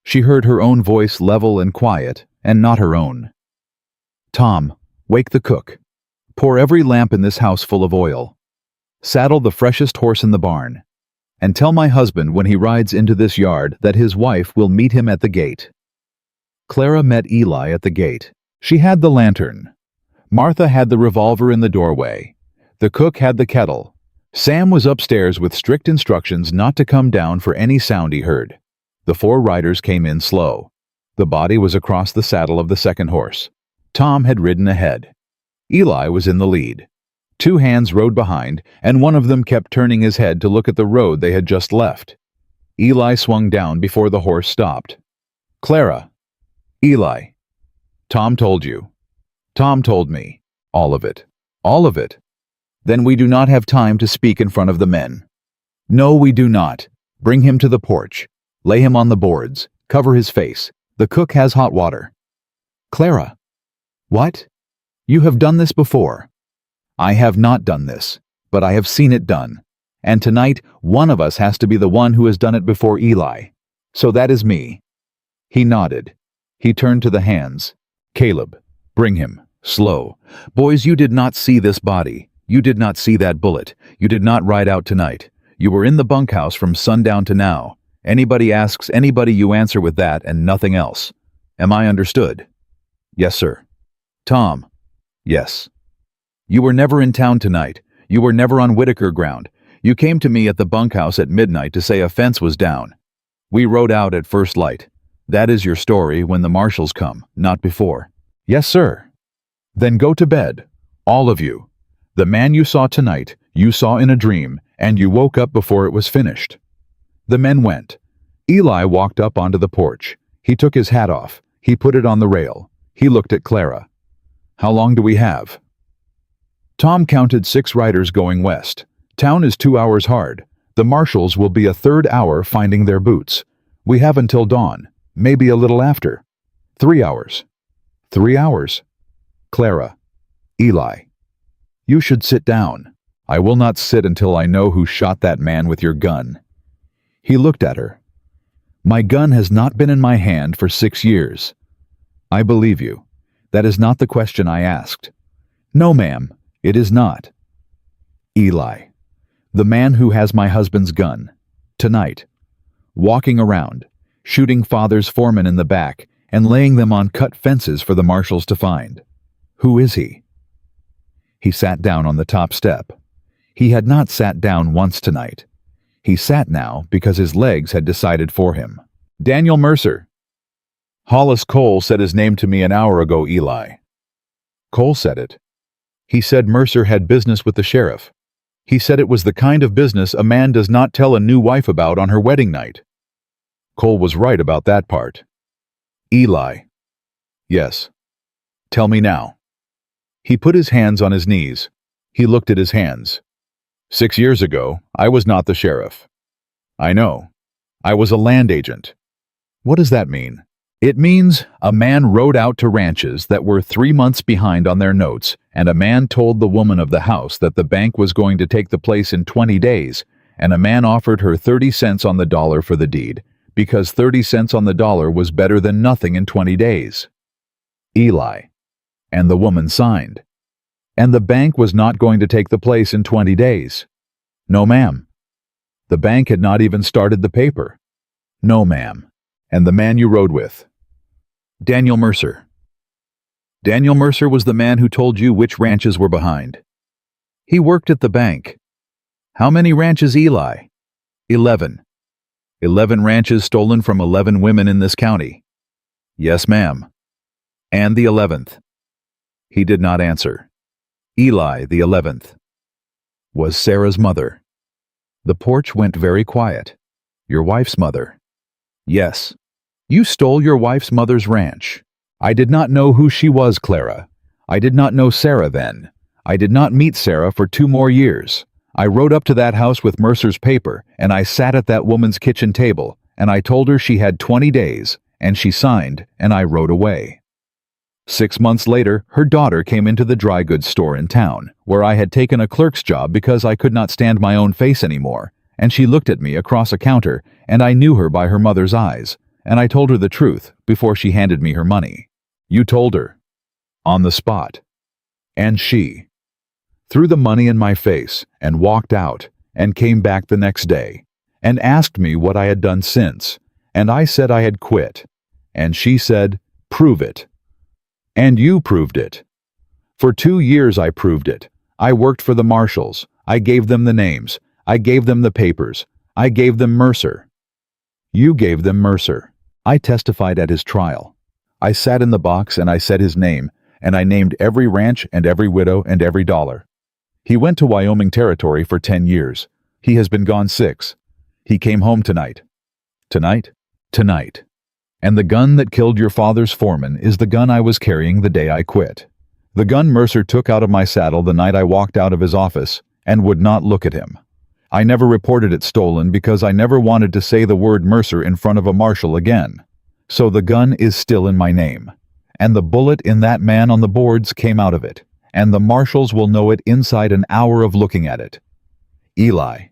She heard her own voice level and quiet, and not her own. Tom, wake the cook. Pour every lamp in this house full of oil. Saddle the freshest horse in the barn. And tell my husband when he rides into this yard that his wife will meet him at the gate. Clara met Eli at the gate. She had the lantern. Martha had the revolver in the doorway. The cook had the kettle. Sam was upstairs with strict instructions not to come down for any sound he heard. The 4 riders came in slow. The body was across the saddle of the second horse. Tom had ridden ahead. Eli was in the lead. 2 hands rode behind, and one of them kept turning his head to look at the road they had just left. Eli swung down before the horse stopped. Clara. Eli. Tom told you. Tom told me. All of it. All of it. Then we do not have time to speak in front of the men. No, we do not. Bring him to the porch. Lay him on the boards. Cover his face. The cook has hot water. Clara. What? You have done this before. I have not done this, but I have seen it done. And tonight, one of us has to be the one who has done it before Eli. So that is me. He nodded. He turned to the hands. Caleb. Bring him. Slow. Boys, you did not see this body. You did not see that bullet. You did not ride out tonight. You were in the bunkhouse from sundown to now. Anybody asks anybody, you answer with that and nothing else. Am I understood? Yes, sir. Tom. Yes. You were never in town tonight. You were never on Whitaker ground. You came to me at the bunkhouse at midnight to say a fence was down. We rode out at first light. That is your story when the marshals come, not before. Yes, sir. Then go to bed. All of you. The man you saw tonight, you saw in a dream, and you woke up before it was finished. The men went. Eli walked up onto the porch. He took his hat off. He put it on the rail. He looked at Clara. How long do we have? Tom counted 6 riders going west. Town is 2 hours hard. The marshals will be a 3rd hour finding their boots. We have until dawn, maybe a little after. 3 hours. 3 hours. Clara. Eli. You should sit down. I will not sit until I know who shot that man with your gun. He looked at her. My gun has not been in my hand for 6 years. I believe you. That is not the question I asked. No, ma'am, it is not. Eli. The man who has my husband's gun. Tonight. Walking around, shooting father's foreman in the back, and laying them on cut fences for the marshals to find. Who is he? He sat down on the top step. He had not sat down once tonight. He sat now because his legs had decided for him. Daniel Mercer. Hollis Cole said his name to me an hour ago, Eli. Cole said it. He said Mercer had business with the sheriff. He said it was the kind of business a man does not tell a new wife about on her wedding night. Cole was right about that part. Eli. Yes. Tell me now. He put his hands on his knees. He looked at his hands. 6 years ago, I was not the sheriff. I know. I was a land agent. What does that mean? It means a man rode out to ranches that were 3 months behind on their notes, and a man told the woman of the house that the bank was going to take the place in 20 days, and a man offered her 30 cents on the dollar for the deed, because 30 cents on the dollar was better than nothing in 20 days. Eli. And the woman signed. And the bank was not going to take the place in 20 days. No, ma'am. The bank had not even started the paper. No, ma'am. And the man you rode with? Daniel Mercer. Daniel Mercer was the man who told you which ranches were behind. He worked at the bank. How many ranches, Eli? 11. 11 ranches stolen from 11 women in this county. Yes, ma'am. And the 11th. He did not answer. Eli, the 11th. Was Sarah's mother. The porch went very quiet. Your wife's mother. Yes. You stole your wife's mother's ranch. I did not know who she was, Clara. I did not know Sarah then. I did not meet Sarah for 2 more years. I rode up to that house with Mercer's paper, and I sat at that woman's kitchen table, and I told her she had 20 days, and she signed, and I rode away. 6 months later, her daughter came into the dry goods store in town, where I had taken a clerk's job because I could not stand my own face anymore, and she looked at me across a counter, and I knew her by her mother's eyes, and I told her the truth before she handed me her money. You told her. On the spot. And she threw the money in my face and walked out and came back the next day and asked me what I had done since, and I said I had quit. And she said, "Prove it." And you proved it. For 2 years I proved it. I worked for the marshals. I gave them the names. I gave them the papers. I gave them Mercer. You gave them Mercer. I testified at his trial. I sat in the box and I said his name, and I named every ranch and every widow and every dollar. He went to Wyoming Territory for 10 years. He has been gone 6. He came home tonight. Tonight? Tonight. And the gun that killed your father's foreman is the gun I was carrying the day I quit. The gun Mercer took out of my saddle the night I walked out of his office and would not look at him. I never reported it stolen because I never wanted to say the word Mercer in front of a marshal again. So the gun is still in my name. And the bullet in that man on the boards came out of it. And the marshals will know it inside an hour of looking at it. Eli.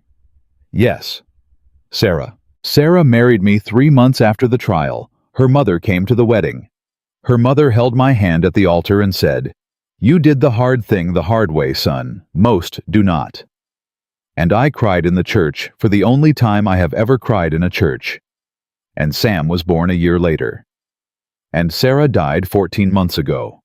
Yes. Sarah. Sarah married me 3 months after the trial. Her mother came to the wedding. Her mother held my hand at the altar and said, "You did the hard thing the hard way, son. Most do not." And I cried in the church for the only time I have ever cried in a church. And Sam was born a year later. And Sarah died 14 months ago.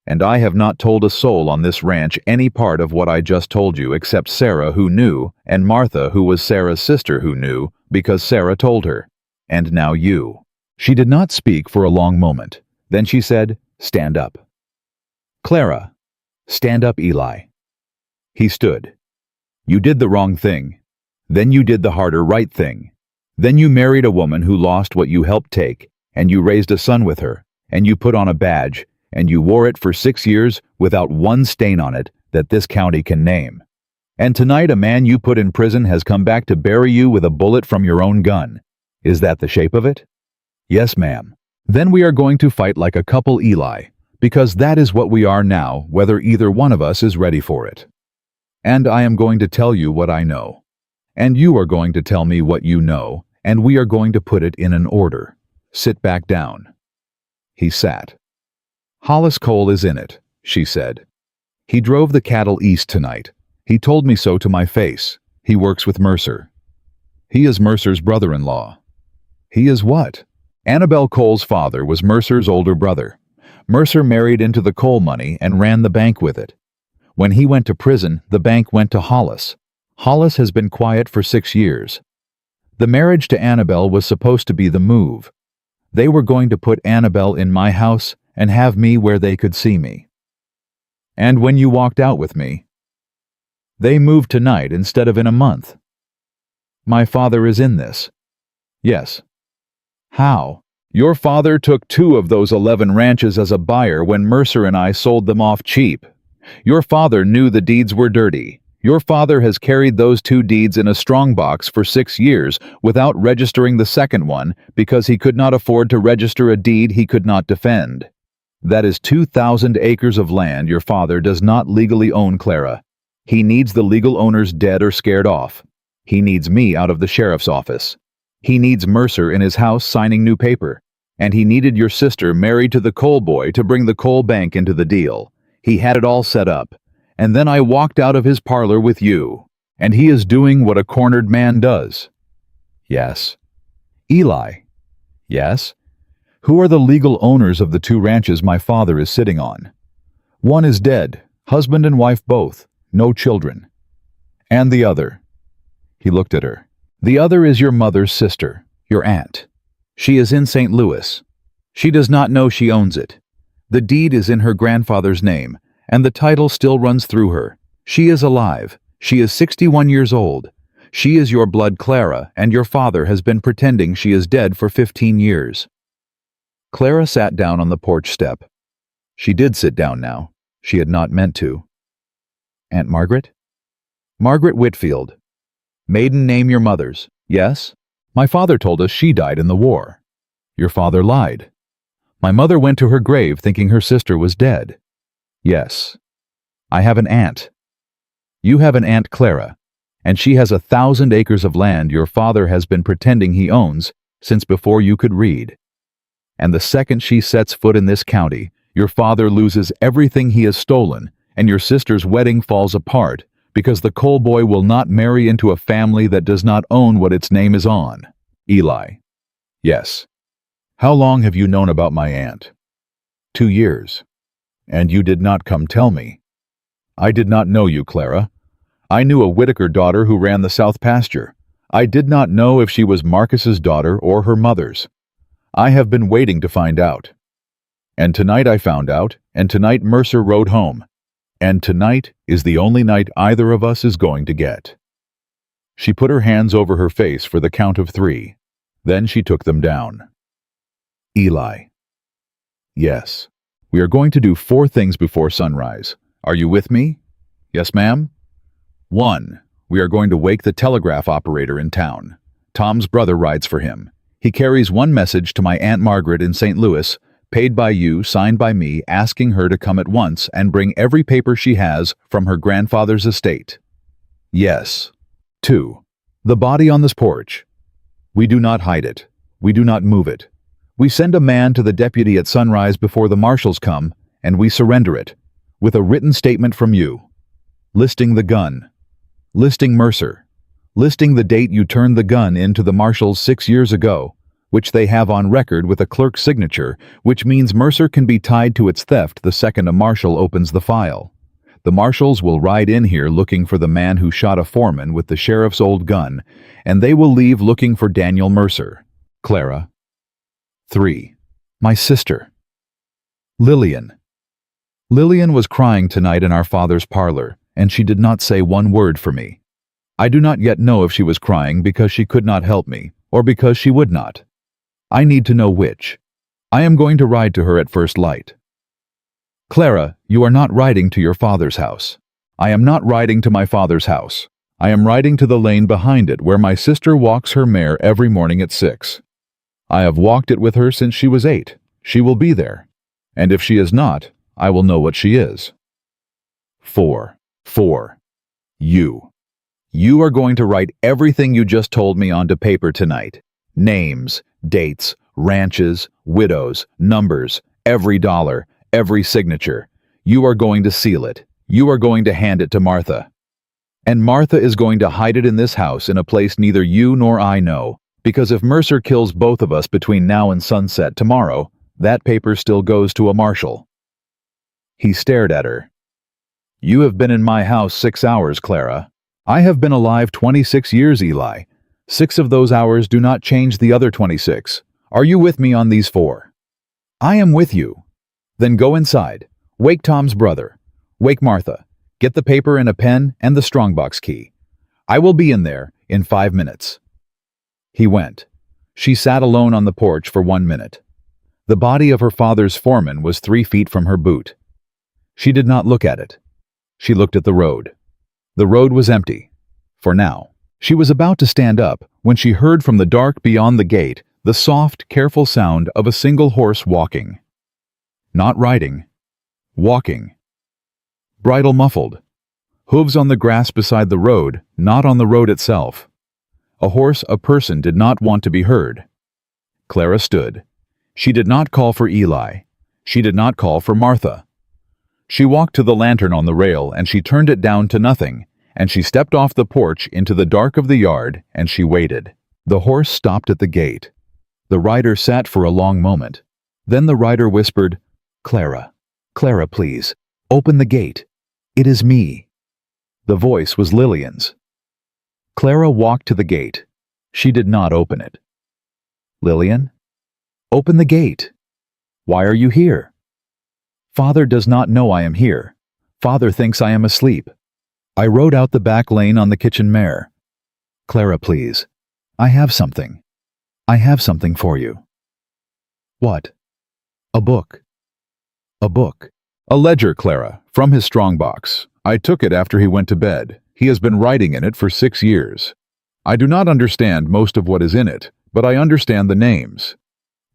And I have not told a soul on this ranch any part of what I just told you except Sarah, who knew, and Martha, who was Sarah's sister, who knew, because Sarah told her. And now you. She did not speak for a long moment. Then she said, "Stand up." Clara. Stand up, Eli. He stood. You did the wrong thing. Then you did the harder right thing. Then you married a woman who lost what you helped take, and you raised a son with her, and you put on a badge, and you wore it for 6 years without one stain on it that this county can name. And tonight a man you put in prison has come back to bury you with a bullet from your own gun. Is that the shape of it? Yes, ma'am. Then we are going to fight like a couple, Eli, because that is what we are now, whether either one of us is ready for it. And I am going to tell you what I know. And you are going to tell me what you know, and we are going to put it in an order. Sit back down. He sat. Hollis Cole is in it, she said. He drove the cattle east tonight. He told me so to my face. He works with Mercer. He is Mercer's brother-in-law. He is what? Annabelle Cole's father was Mercer's older brother. Mercer married into the coal money and ran the bank with it. When he went to prison, the bank went to Hollis. Hollis has been quiet for 6 years. The marriage to Annabelle was supposed to be the move. They were going to put Annabelle in my house and have me where they could see me. And when you walked out with me, they moved tonight instead of in a month. My father is in this. Yes. How? Your father took 2 of those 11 ranches as a buyer when Mercer and I sold them off cheap. Your father knew the deeds were dirty. Your father has carried those 2 deeds in a strongbox for 6 years without registering the second one because he could not afford to register a deed he could not defend. That is 2,000 acres of land your father does not legally own, Clara. He needs the legal owners dead or scared off. He needs me out of the sheriff's office. He needs Mercer in his house signing new paper. And he needed your sister married to the coal boy to bring the coal bank into the deal. He had it all set up. And then I walked out of his parlor with you. And he is doing what a cornered man does. Yes. Eli. Yes. Who are the legal owners of the 2 ranches my father is sitting on? One is dead, husband and wife both, no children. And the other? He looked at her. The other is your mother's sister, your aunt. She is in St. Louis. She does not know she owns it. The deed is in her grandfather's name, and the title still runs through her. She is alive. She is 61 years old. She is your blood, Clara, and your father has been pretending she is dead for 15 years. Clara sat down on the porch step. She did sit down now. She had not meant to. Aunt Margaret? Margaret Whitfield. Maiden name your mother's, yes? My father told us she died in the war. Your father lied. My mother went to her grave thinking her sister was dead. Yes. I have an aunt. You have an Aunt Clara, and she has 1,000 acres of land your father has been pretending he owns since before you could read. And the second she sets foot in this county, your father loses everything he has stolen, and your sister's wedding falls apart because the coal boy will not marry into a family that does not own what its name is on. Eli. Yes. How long have you known about my aunt? 2 years. And you did not come tell me. I did not know you, Clara. I knew a Whittaker daughter who ran the south pasture. I did not know if she was Marcus's daughter or her mother's. I have been waiting to find out. And tonight I found out, and tonight Mercer rode home. And tonight is the only night either of us is going to get. She put her hands over her face for the count of 3. Then she took them down. Eli. Yes. We are going to do 4 things before sunrise. Are you with me? Yes, ma'am? 1. We are going to wake the telegraph operator in town. Tom's brother rides for him. He carries one message to my Aunt Margaret in St. Louis, paid by you, signed by me, asking her to come at once and bring every paper she has from her grandfather's estate. Yes. 2. The body on this porch. We do not hide it. We do not move it. We send a man to the deputy at sunrise before the marshals come, and we surrender it, with a written statement from you, listing the gun, listing Mercer, listing the date you turned the gun in to the marshals 6 years ago, which they have on record with a clerk's signature, which means Mercer can be tied to its theft the second a marshal opens the file. The marshals will ride in here looking for the man who shot a foreman with the sheriff's old gun, and they will leave looking for Daniel Mercer. Clara. 3. My sister. Lillian. Lillian was crying tonight in our father's parlor, and she did not say one word for me. I do not yet know if she was crying because she could not help me, or because she would not. I need to know which. I am going to ride to her at first light. Clara, you are not riding to your father's house. I am not riding to my father's house. I am riding to the lane behind it where my sister walks her mare every morning at 6. I have walked it with her since she was 8. She will be there. And if she is not, I will know what she is. 4. You. You are going to write everything you just told me onto paper tonight. Names, dates, ranches, widows, numbers, every dollar, every signature. You are going to seal it. You are going to hand it to Martha. And Martha is going to hide it in this house in a place neither you nor I know, because if Mercer kills both of us between now and sunset tomorrow, that paper still goes to a marshal. He stared at her. You have been in my house 6 hours, Clara. I have been alive 26 years, Eli. 6 of those hours do not change the other 26. Are you with me on these 4? I am with you. Then go inside. Wake Tom's brother. Wake Martha. Get the paper and a pen and the strongbox key. I will be in there in 5 minutes. He went. She sat alone on the porch for 1 minute. The body of her father's foreman was 3 feet from her boot. She did not look at it. She looked at the road. The road was empty. For now. She was about to stand up when she heard from the dark beyond the gate the soft, careful sound of a single horse walking. Not riding. Walking. Bridle muffled. Hooves on the grass beside the road, not on the road itself. A horse, a person did not want to be heard. Clara stood. She did not call for Eli. She did not call for Martha. She walked to the lantern on the rail and she turned it down to nothing, and she stepped off the porch into the dark of the yard and she waited. The horse stopped at the gate. The rider sat for a long moment. Then the rider whispered, Clara, Clara, please, open the gate. It is me. The voice was Lillian's. Clara walked to the gate. She did not open it. Lillian? Open the gate. Why are you here? Father does not know I am here. Father thinks I am asleep. I rode out the back lane on the kitchen mare. Clara, please. I have something. I have something for you. What? A book. A book. A ledger, Clara, from his strongbox. I took it after he went to bed. He has been writing in it for 6 years. I do not understand most of what is in it, but I understand the names.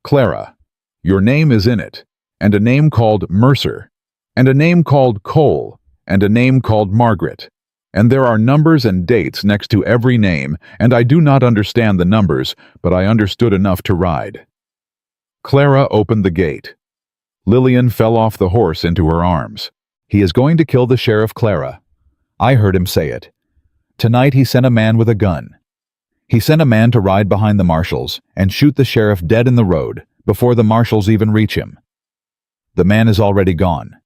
Clara, your name is in it, and a name called Mercer, and a name called Cole, and a name called Margaret. And there are numbers and dates next to every name, and I do not understand the numbers, but I understood enough to ride. Clara opened the gate. Lillian fell off the horse into her arms. He is going to kill the sheriff, Clara. I heard him say it. Tonight he sent a man with a gun. He sent a man to ride behind the marshals and shoot the sheriff dead in the road before the marshals even reach him. The man is already gone.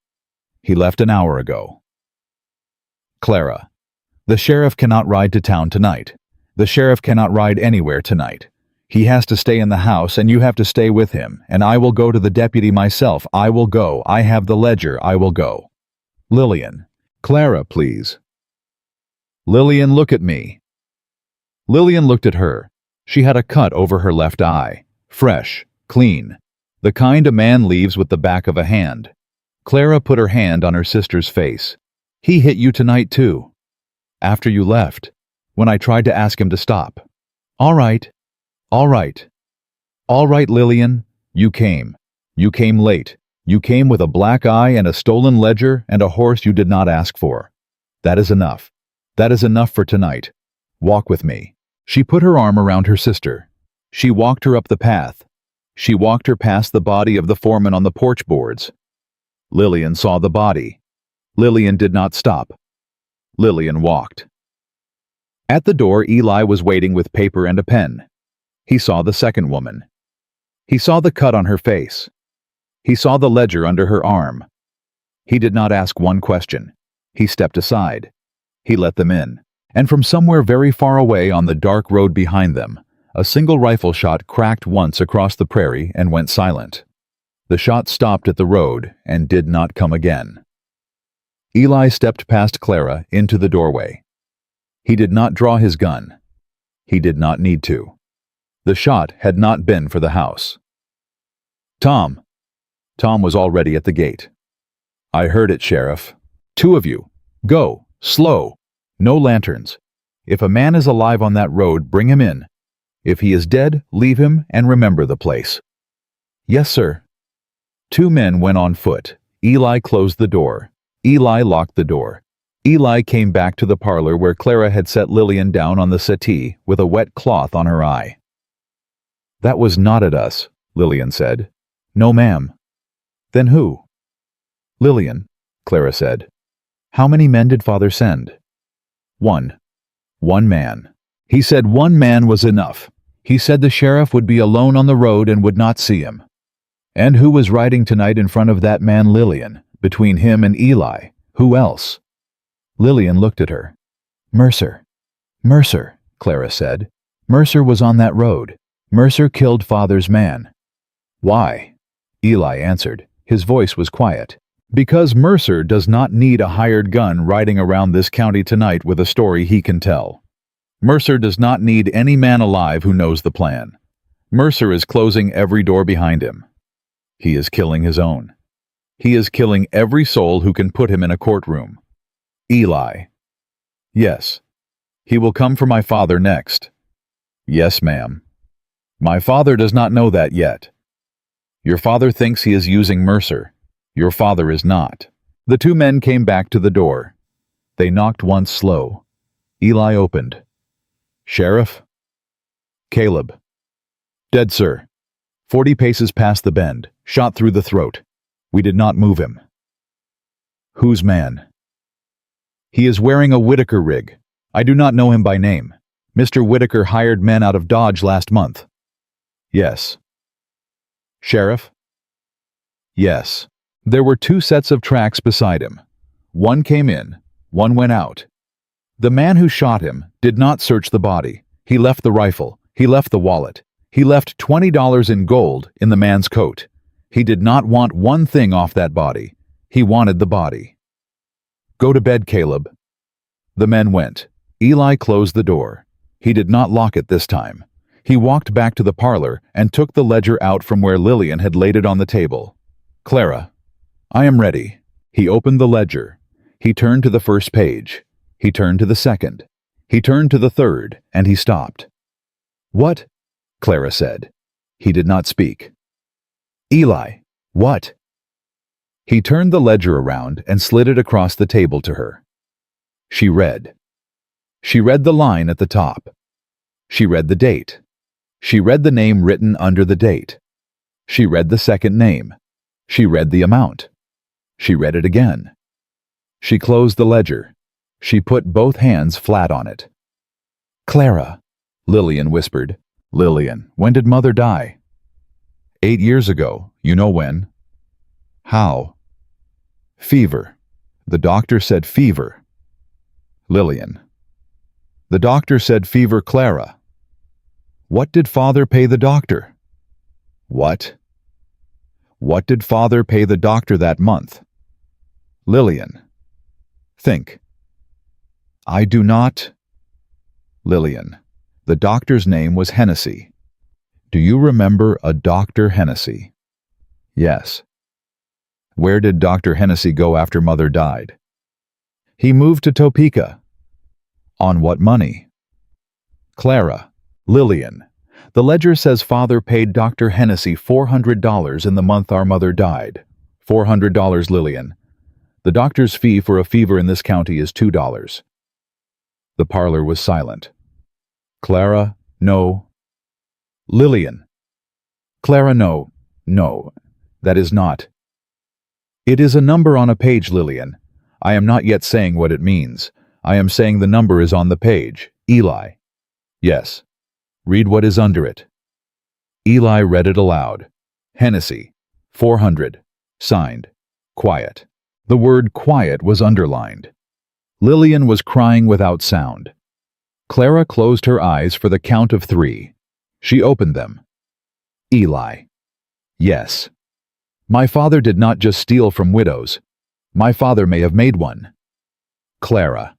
He left an hour ago. Clara, the sheriff cannot ride to town tonight. The sheriff cannot ride anywhere tonight. He has to stay in the house, and you have to stay with him, and I will go to the deputy myself. I will go. I have the ledger. I will go. Lillian. Clara, please. Lillian, look at me. Lillian looked at her. She had a cut over her left eye. Fresh, clean. The kind a man leaves with the back of a hand. Clara put her hand on her sister's face. He hit you tonight, too. After you left, when I tried to ask him to stop. All right. All right. All right, Lillian. You came. You came late. You came with a black eye and a stolen ledger and a horse you did not ask for. That is enough. That is enough for tonight. Walk with me. She put her arm around her sister. She walked her up the path. She walked her past the body of the foreman on the porch boards. Lillian saw the body. Lillian did not stop. Lillian walked. At the door, Eli was waiting with paper and a pen. He saw the second woman. He saw the cut on her face. He saw the ledger under her arm. He did not ask one question. He stepped aside. He let them in, and from somewhere very far away on the dark road behind them, a single rifle shot cracked once across the prairie and went silent. The shot stopped at the road and did not come again. Eli stepped past Clara into the doorway. He did not draw his gun. He did not need to. The shot had not been for the house. Tom. Tom was already at the gate. I heard it, Sheriff. 2 of you. Go. Slow. No lanterns. If a man is alive on that road, bring him in. If he is dead, leave him and remember the place. Yes, sir. 2 men went on foot. Eli closed the door. Eli locked the door. Eli came back to the parlor where Clara had set Lillian down on the settee with a wet cloth on her eye. That was not at us, Lillian said. No, ma'am. Then who? Lillian, Clara said. How many men did Father send? 1. 1 man. He said 1 man was enough. He said the sheriff would be alone on the road and would not see him. And who was riding tonight in front of that man, Lillian, between him and Eli? Who else? Lillian looked at her. Mercer. Mercer, Clara said. Mercer was on that road. Mercer killed Father's man. Why? Eli answered. His voice was quiet. Because Mercer does not need a hired gun riding around this county tonight with a story he can tell. Mercer does not need any man alive who knows the plan. Mercer is closing every door behind him. He is killing his own. He is killing every soul who can put him in a courtroom. Eli. Yes. He will come for my father next. Yes, ma'am. My father does not know that yet. Your father thinks he is using Mercer. Your father is not. The 2 men came back to the door. They knocked once slow. Eli opened. Sheriff? Caleb. Dead, sir. 40 paces past the bend, shot through the throat. We did not move him. Whose man? He is wearing a Whitaker rig. I do not know him by name. Mr. Whitaker hired men out of Dodge last month. Yes. Sheriff? Yes. There were 2 sets of tracks beside him. One came in, one went out. The man who shot him did not search the body. He left the rifle. He left the wallet. He left $20 in gold in the man's coat. He did not want one thing off that body. He wanted the body. Go to bed, Caleb. The men went. Eli closed the door. He did not lock it this time. He walked back to the parlor and took the ledger out from where Lillian had laid it on the table. Clara, I am ready. He opened the ledger. He turned to the first page. He turned to the second. He turned to the third, and he stopped. What? Clara said. He did not speak. Eli, what? He turned the ledger around and slid it across the table to her. She read. She read the line at the top. She read the date. She read the name written under the date. She read the second name. She read the amount. She read it again. She closed the ledger. She put both hands flat on it. Clara, Lillian whispered. Lillian, when did Mother die? 8 years ago. You know when? How? Fever. The doctor said fever. Lillian. The doctor said fever, Clara. What did Father pay the doctor? What? What did Father pay the doctor that month? Lillian. Think. I do not. Lillian. The doctor's name was Hennessy. Do you remember a Dr. Hennessy? Yes. Where did Dr. Hennessy go after Mother died? He moved to Topeka. On what money? Clara. Lillian. The ledger says Father paid Dr. Hennessy $400 in the month our mother died. $400, Lillian. The doctor's fee for a fever in this county is $2. The parlor was silent. Clara, no. Lillian. Clara, no. No, that is not. It is a number on a page, Lillian. I am not yet saying what it means. I am saying the number is on the page. Eli. Yes. Read what is under it. Eli read it aloud. Hennessy. 400. Signed. Quiet. The word quiet was underlined. Lillian was crying without sound. Clara closed her eyes for the count of 3. She opened them. Eli. Yes. My father did not just steal from widows. My father may have made one. Clara.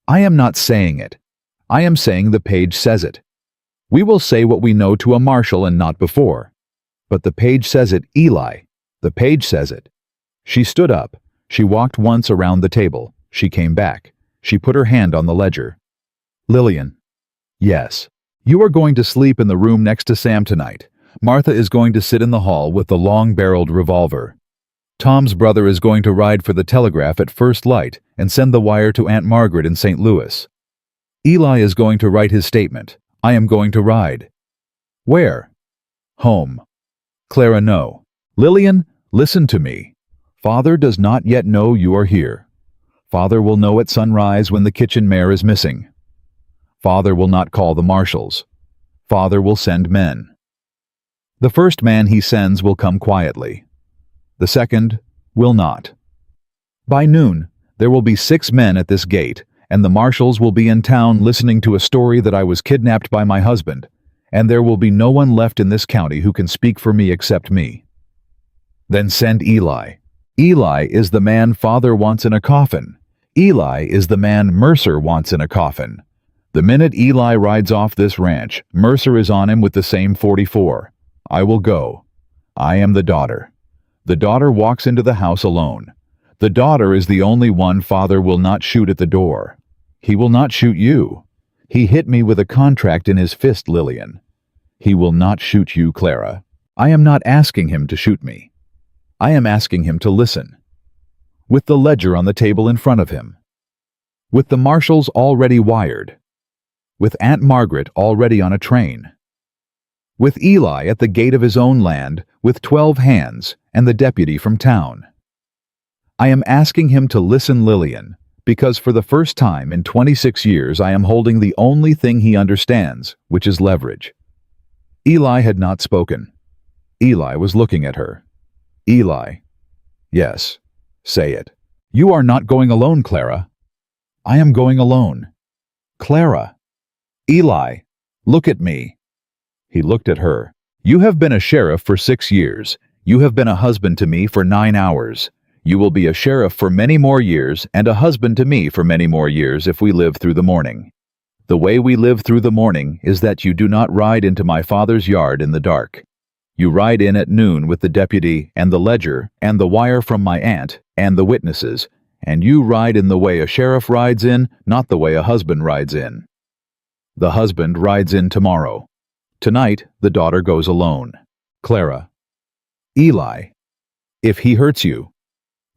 I am not saying it. I am saying the page says it. We will say what we know to a marshal and not before. But the page says it, Eli. The page says it. She stood up. She walked once around the table. She came back. She put her hand on the ledger. Lillian. Yes. You are going to sleep in the room next to Sam tonight. Martha is going to sit in the hall with the long-barreled revolver. Tom's brother is going to ride for the telegraph at first light and send the wire to Aunt Margaret in St. Louis. Eli is going to write his statement. I am going to ride. Where? Home. Clara, no. Lillian, listen to me. Father does not yet know you are here. Father will know at sunrise when the kitchen mare is missing. Father will not call the marshals. Father will send men. The first man he sends will come quietly. The second will not. By noon, there will be 6 men at this gate, and the marshals will be in town listening to a story that I was kidnapped by my husband, and there will be no one left in this county who can speak for me except me. Then send Eli. Eli is the man Father wants in a coffin. Eli is the man Mercer wants in a coffin. The minute Eli rides off this ranch, Mercer is on him with the same 44. I will go. I am the daughter. The daughter walks into the house alone. The daughter is the only one Father will not shoot at the door. He will not shoot you. He hit me with a contract in his fist, Lillian. He will not shoot you, Clara. I am not asking him to shoot me. I am asking him to listen. With the ledger on the table in front of him. With the marshals already wired. With Aunt Margaret already on a train. With Eli at the gate of his own land with 12 hands and the deputy from town. I am asking him to listen, Lillian, because for the first time in 26 years I am holding the only thing he understands, which is leverage. Eli had not spoken. Eli was looking at her. Eli. Yes, say it. You are not going alone, Clara. I am going alone. Clara. Eli, look at me. He looked at her. You have been a sheriff for 6 years. You have been a husband to me for 9 hours. You will be a sheriff for many more years and a husband to me for many more years if we live through the morning. The way we live through the morning is that you do not ride into my father's yard in the dark. You ride in at noon with the deputy and the ledger and the wire from my aunt and the witnesses, and you ride in the way a sheriff rides in, not the way a husband rides in. The husband rides in tomorrow. Tonight, the daughter goes alone. Clara. Eli. If he hurts you,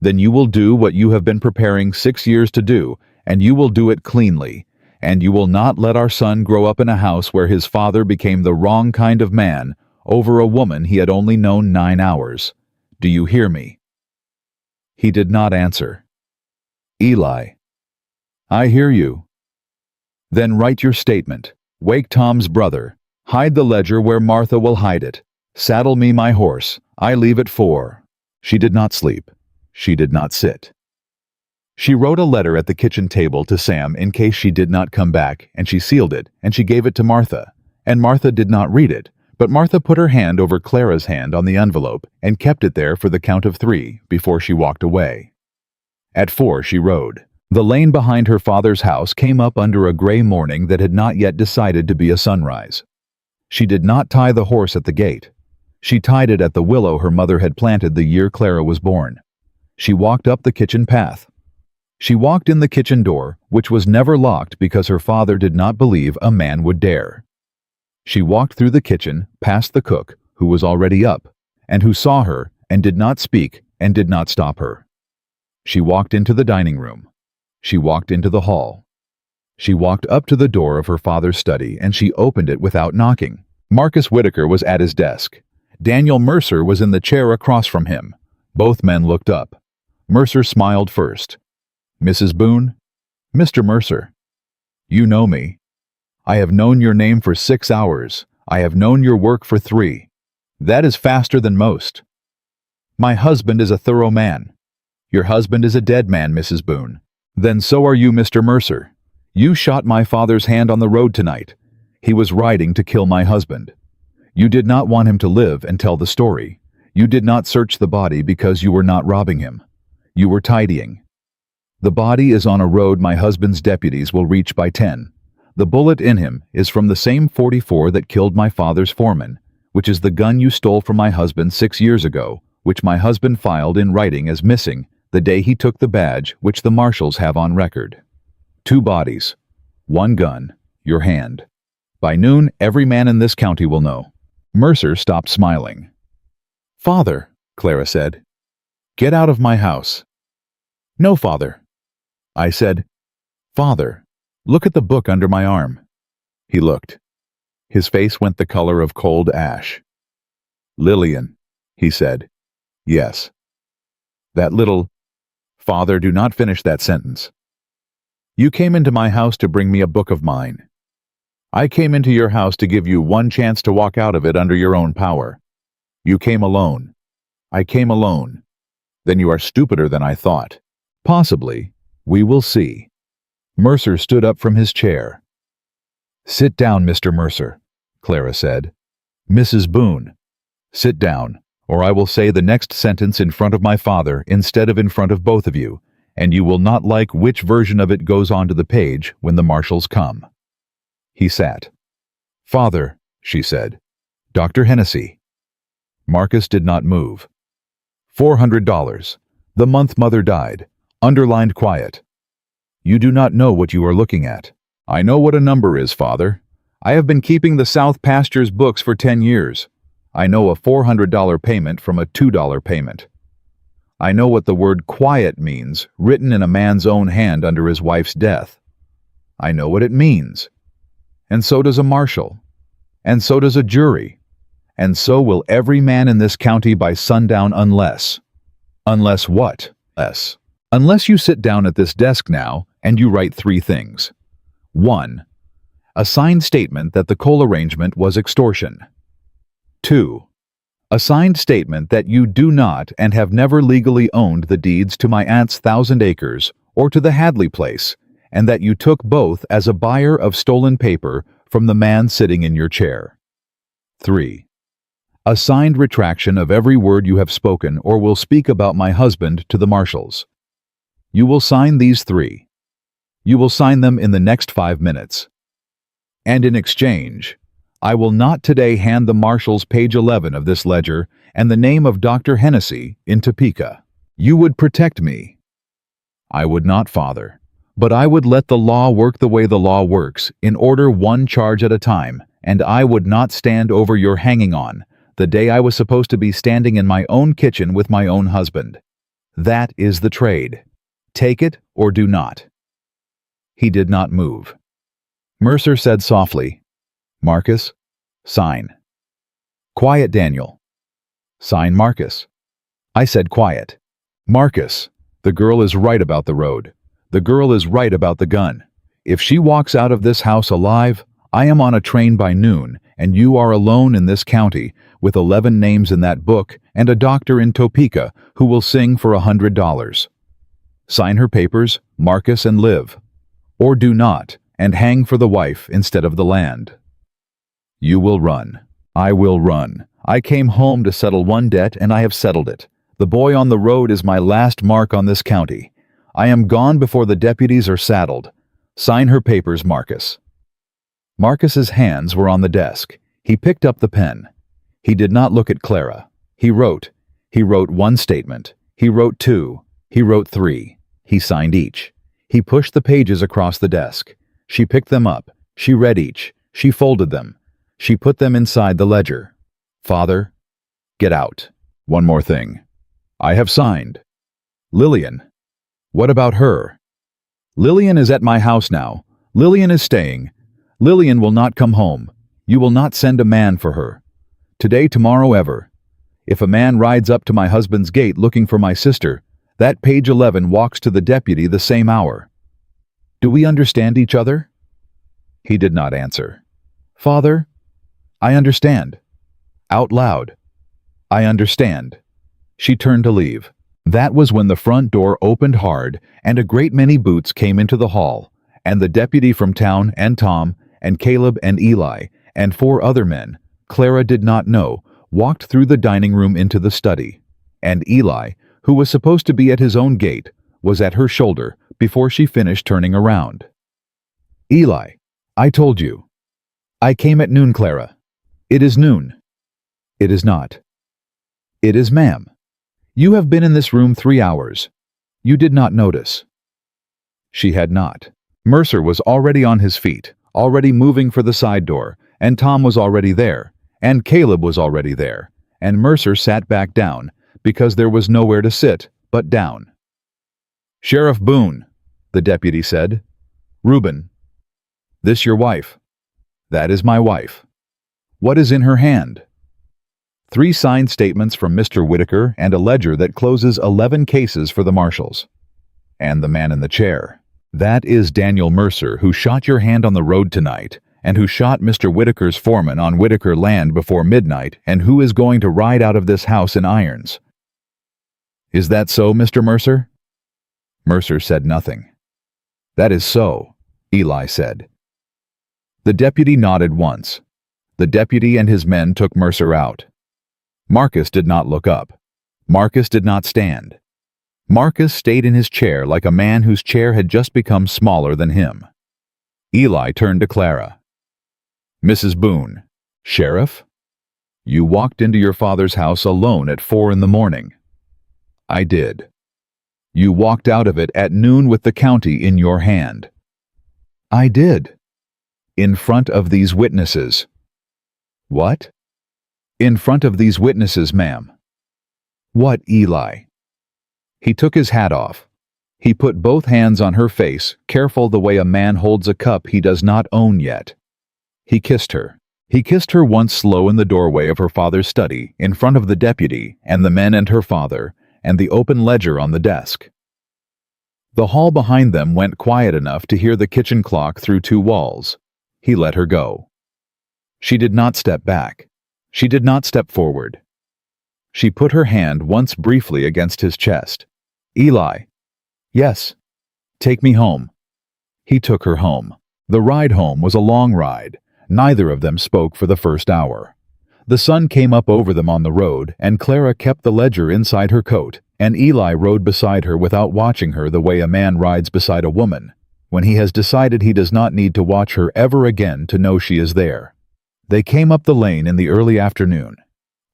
then you will do what you have been preparing 6 years to do, and you will do it cleanly, and you will not let our son grow up in a house where his father became the wrong kind of man over a woman he had only known 9 hours. Do you hear me? He did not answer. Eli. I hear you. Then write your statement. Wake Tom's brother. Hide the ledger where Martha will hide it. Saddle me my horse. I leave at 4. She did not sleep. She did not sit. She wrote a letter at the kitchen table to Sam in case she did not come back, and she sealed it, and she gave it to Martha. And Martha did not read it, but Martha put her hand over Clara's hand on the envelope and kept it there for the count of 3 before she walked away. At 4 she rode. The lane behind her father's house came up under a gray morning that had not yet decided to be a sunrise. She did not tie the horse at the gate. She tied it at the willow her mother had planted the year Clara was born. She walked up the kitchen path. She walked in the kitchen door, which was never locked because her father did not believe a man would dare. She walked through the kitchen, past the cook, who was already up, and who saw her and did not speak and did not stop her. She walked into the dining room. She walked into the hall. She walked up to the door of her father's study and she opened it without knocking. Marcus Whitaker was at his desk. Daniel Mercer was in the chair across from him. Both men looked up. Mercer smiled first. Mrs. Boon? Mr. Mercer. You know me. I have known your name for 6 hours. I have known your work for 3. That is faster than most. My husband is a thorough man. Your husband is a dead man, Mrs. Boon. Then so are you, Mr. Mercer. You shot my father's hand on the road tonight. He was riding to kill my husband. You did not want him to live and tell the story. You did not search the body because you were not robbing him. You were tidying. The body is on a road my husband's deputies will reach by 10. The bullet in him is from the same .44 that killed my father's foreman, which is the gun you stole from my husband 6 years ago, which my husband filed in writing as missing the day he took the badge which the marshals have on record. 2 bodies. 1 gun. Your hand. By noon, every man in this county will know. Mercer stopped smiling. Father, Clara said, get out of my house. No, Father. I said, Father, look at the book under my arm. He looked. His face went the color of cold ash. Lillian, he said. Yes. That little... Father, do not finish that sentence. You came into my house to bring me a book of mine. I came into your house to give you 1 chance to walk out of it under your own power. You came alone. I came alone. Then you are stupider than I thought. Possibly. We will see. Mercer stood up from his chair. Sit down, Mr. Mercer, Clara said. Mrs. Boon, sit down, or I will say the next sentence in front of my father instead of in front of both of you, and you will not like which version of it goes onto the page when the marshals come. He sat. Father, she said. Dr. Hennessy. Marcus did not move. $400. The month mother died. Underlined quiet. You do not know what you are looking at. I know what a number is, Father. I have been keeping the South Pastures books for 10 years. I know a $400 payment from a $2 payment. I know what the word quiet means, written in a man's own hand under his wife's death. I know what it means. And so does a marshal. And so does a jury. And so will every man in this county by sundown unless... Unless what? Unless you sit down at this desk now and you write 3 things. 1. A signed statement that the coal arrangement was extortion. 2. A signed statement that you do not and have never legally owned the deeds to my aunt's 1,000 acres or to the Hadley place, and that you took both as a buyer of stolen paper from the man sitting in your chair. 3. A signed retraction of every word you have spoken or will speak about my husband to the marshals. You will sign these 3. You will sign them in the next 5 minutes. And in exchange, I will not today hand the marshals page 11 of this ledger and the name of Dr. Hennessy in Topeka. You would protect me. I would not, Father, but I would let the law work the way the law works, in order one charge at a time, and I would not stand over your hanging on, the day I was supposed to be standing in my own kitchen with my own husband. That is the trade. Take it or do not. He did not move. Mercer said softly, Marcus, sign. Quiet, Daniel. Sign, Marcus. I said quiet. Marcus, the girl is right about the road. The girl is right about the gun. If she walks out of this house alive, I am on a train by noon, and you are alone in this county, with 11 names in that book and a doctor in Topeka who will sing for $100. Sign her papers, Marcus, and live. Or do not, and hang for the wife instead of the land. You will run. I will run. I came home to settle one debt, and I have settled it. The boy on the road is my last mark on this county. I am gone before the deputies are saddled. Sign her papers, Marcus. Marcus's hands were on the desk. He picked up the pen. He did not look at Clara. He wrote. He wrote 1 statement. He wrote 2. He wrote 3. He signed each. He pushed the pages across the desk. She picked them up. She read each. She folded them. She put them inside the ledger. Father, get out. One more thing. I have signed. Lillian. What about her? Lillian is at my house now. Lillian is staying. Lillian will not come home. You will not send a man for her. Today, tomorrow, ever. If a man rides up to my husband's gate looking for my sister, that page 11 walks to the deputy the same hour. Do we understand each other? He did not answer. Father, I understand. Out loud. I understand. She turned to leave. That was when the front door opened hard and a great many boots came into the hall, and the deputy from town and Tom and Caleb and Eli and 4 other men, Clara did not know, walked through the dining room into the study, and Eli, who was supposed to be at his own gate, was at her shoulder before she finished turning around. Eli, I told you. I came at noon, Clara. It is noon. It is not. It is, ma'am. You have been in this room 3 hours. You did not notice. She had not. Mercer was already on his feet, already moving for the side door, and Tom was already there, and Caleb was already there, and Mercer sat back down, because there was nowhere to sit but down. Sheriff Boon, the deputy said. Reuben. This your wife? That is my wife. What is in her hand? 3 signed statements from Mr. Whitaker and a ledger that closes 11 cases for the marshals. And the man in the chair. That is Daniel Mercer, who shot your hand on the road tonight, and who shot Mr. Whitaker's foreman on Whitaker land before midnight, and who is going to ride out of this house in irons. Is that so, Mr. Mercer? Mercer said nothing. That is so, Eli said. The deputy nodded once. The deputy and his men took Mercer out. Marcus did not look up. Marcus did not stand. Marcus stayed in his chair like a man whose chair had just become smaller than him. Eli turned to Clara. Mrs. Boon, Sheriff? You walked into your father's house alone at 4 in the morning. I did. You walked out of it at noon with the county in your hand. I did. In front of these witnesses. What? In front of these witnesses, ma'am. What, Eli? He took his hat off. He put both hands on her face, careful the way a man holds a cup he does not own yet. He kissed her. He kissed her once slow in the doorway of her father's study, in front of the deputy, and the men and her father, and the open ledger on the desk. The hall behind them went quiet enough to hear the kitchen clock through 2 walls. He let her go. She did not step back. She did not step forward. She put her hand once briefly against his chest. Eli. Yes. Take me home. He took her home. The ride home was a long ride. Neither of them spoke for the first hour. The sun came up over them on the road, and Clara kept the ledger inside her coat, and Eli rode beside her without watching her the way a man rides beside a woman, when he has decided he does not need to watch her ever again to know she is there. They came up the lane in the early afternoon.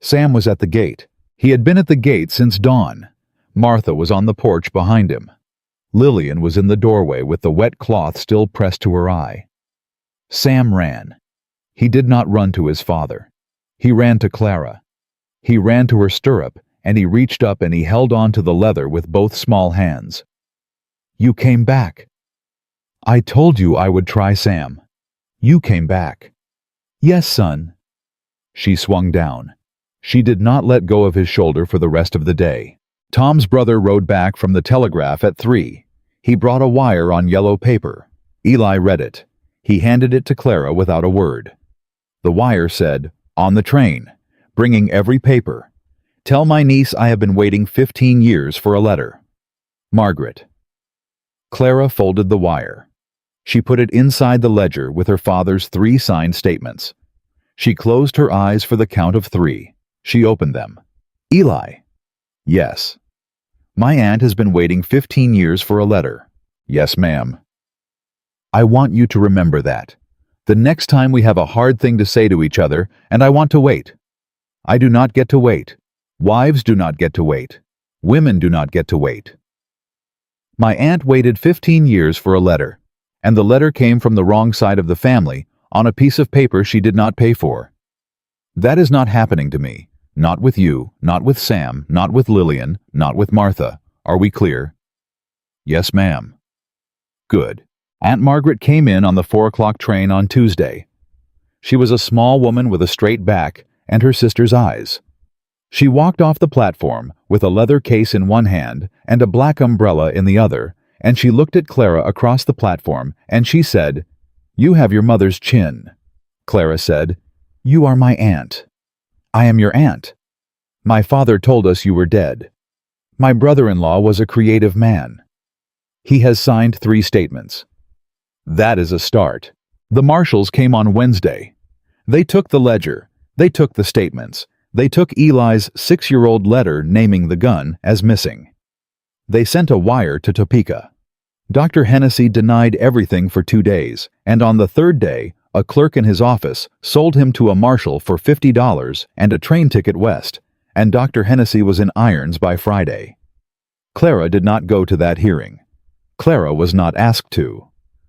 Sam was at the gate. He had been at the gate since dawn. Martha was on the porch behind him. Lillian was in the doorway with the wet cloth still pressed to her eye. Sam ran. He did not run to his father. He ran to Clara. He ran to her stirrup, and he reached up and he held on to the leather with both small hands. "You came back." "I told you I would try, Sam. You came back." "Yes, son." She swung down. She did not let go of his shoulder for the rest of the day. Tom's brother rode back from the telegraph at 3. He brought a wire on yellow paper. Eli read it. He handed it to Clara without a word. The wire said, "On the train, bringing every paper. Tell my niece I have been waiting 15 years for a letter. Margaret." Clara folded the wire. She put it inside the ledger with her father's 3 signed statements. She closed her eyes for the count of 3. She opened them. "Eli." "Yes." "My aunt has been waiting 15 years for a letter." "Yes, ma'am." "I want you to remember that. The next time we have a hard thing to say to each other, and I want to wait. I do not get to wait. Wives do not get to wait. Women do not get to wait. My aunt waited 15 years for a letter, and the letter came from the wrong side of the family on a piece of paper she did not pay for. That is not happening to me. Not with you, not with Sam, not with Lillian, not with Martha. Are we clear?" "Yes, ma'am." "Good." Aunt Margaret came in on the 4 o'clock train on Tuesday. She was a small woman with a straight back and her sister's eyes. She walked off the platform with a leather case in one hand and a black umbrella in the other, and she looked at Clara across the platform, and she said, "You have your mother's chin." Clara said, "You are my aunt." "I am your aunt. My father told us you were dead. My brother-in-law was a creative man. He has signed 3 statements. That is a start. The marshals came on Wednesday. They took the ledger. They took the statements. They took Eli's 6-year-old letter naming the gun as missing. They sent a wire to Topeka. Dr. Hennessy denied everything for 2 days, and on the 3rd day, a clerk in his office sold him to a marshal for $50 and a train ticket west, and Dr. Hennessy was in irons by Friday. Clara did not go to that hearing. Clara was not asked to.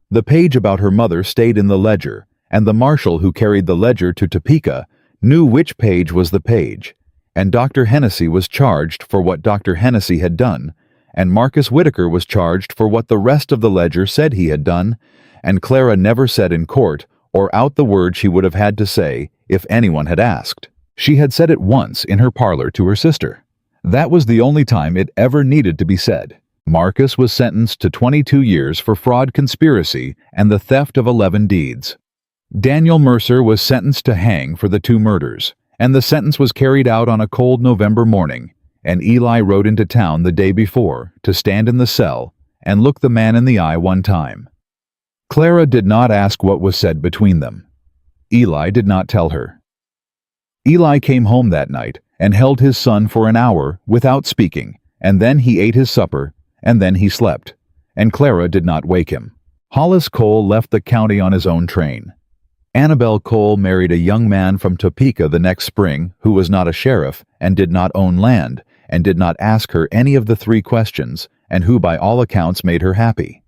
The page about her mother stayed in the ledger, and the marshal who carried the ledger to Topeka knew which page was the page, and Dr. Hennessy was charged for what Dr. Hennessy had done, and Marcus Whitaker was charged for what the rest of the ledger said he had done, and Clara never said in court or out the word she would have had to say if anyone had asked. She had said it once in her parlor to her sister. That was the only time it ever needed to be said. Marcus was sentenced to 22 years for fraud conspiracy and the theft of 11 deeds. Daniel Mercer was sentenced to hang for the 2 murders, and the sentence was carried out on a cold November morning, and Eli rode into town the day before to stand in the cell and look the man in the eye one time. Clara did not ask what was said between them. Eli did not tell her. Eli came home that night and held his son for an hour without speaking, and then he ate his supper, and then he slept, and Clara did not wake him. Hollis Cole left the county on his own train. Annabelle Cole married a young man from Topeka the next spring who was not a sheriff and did not own land and did not ask her any of the 3 questions and who by all accounts made her happy.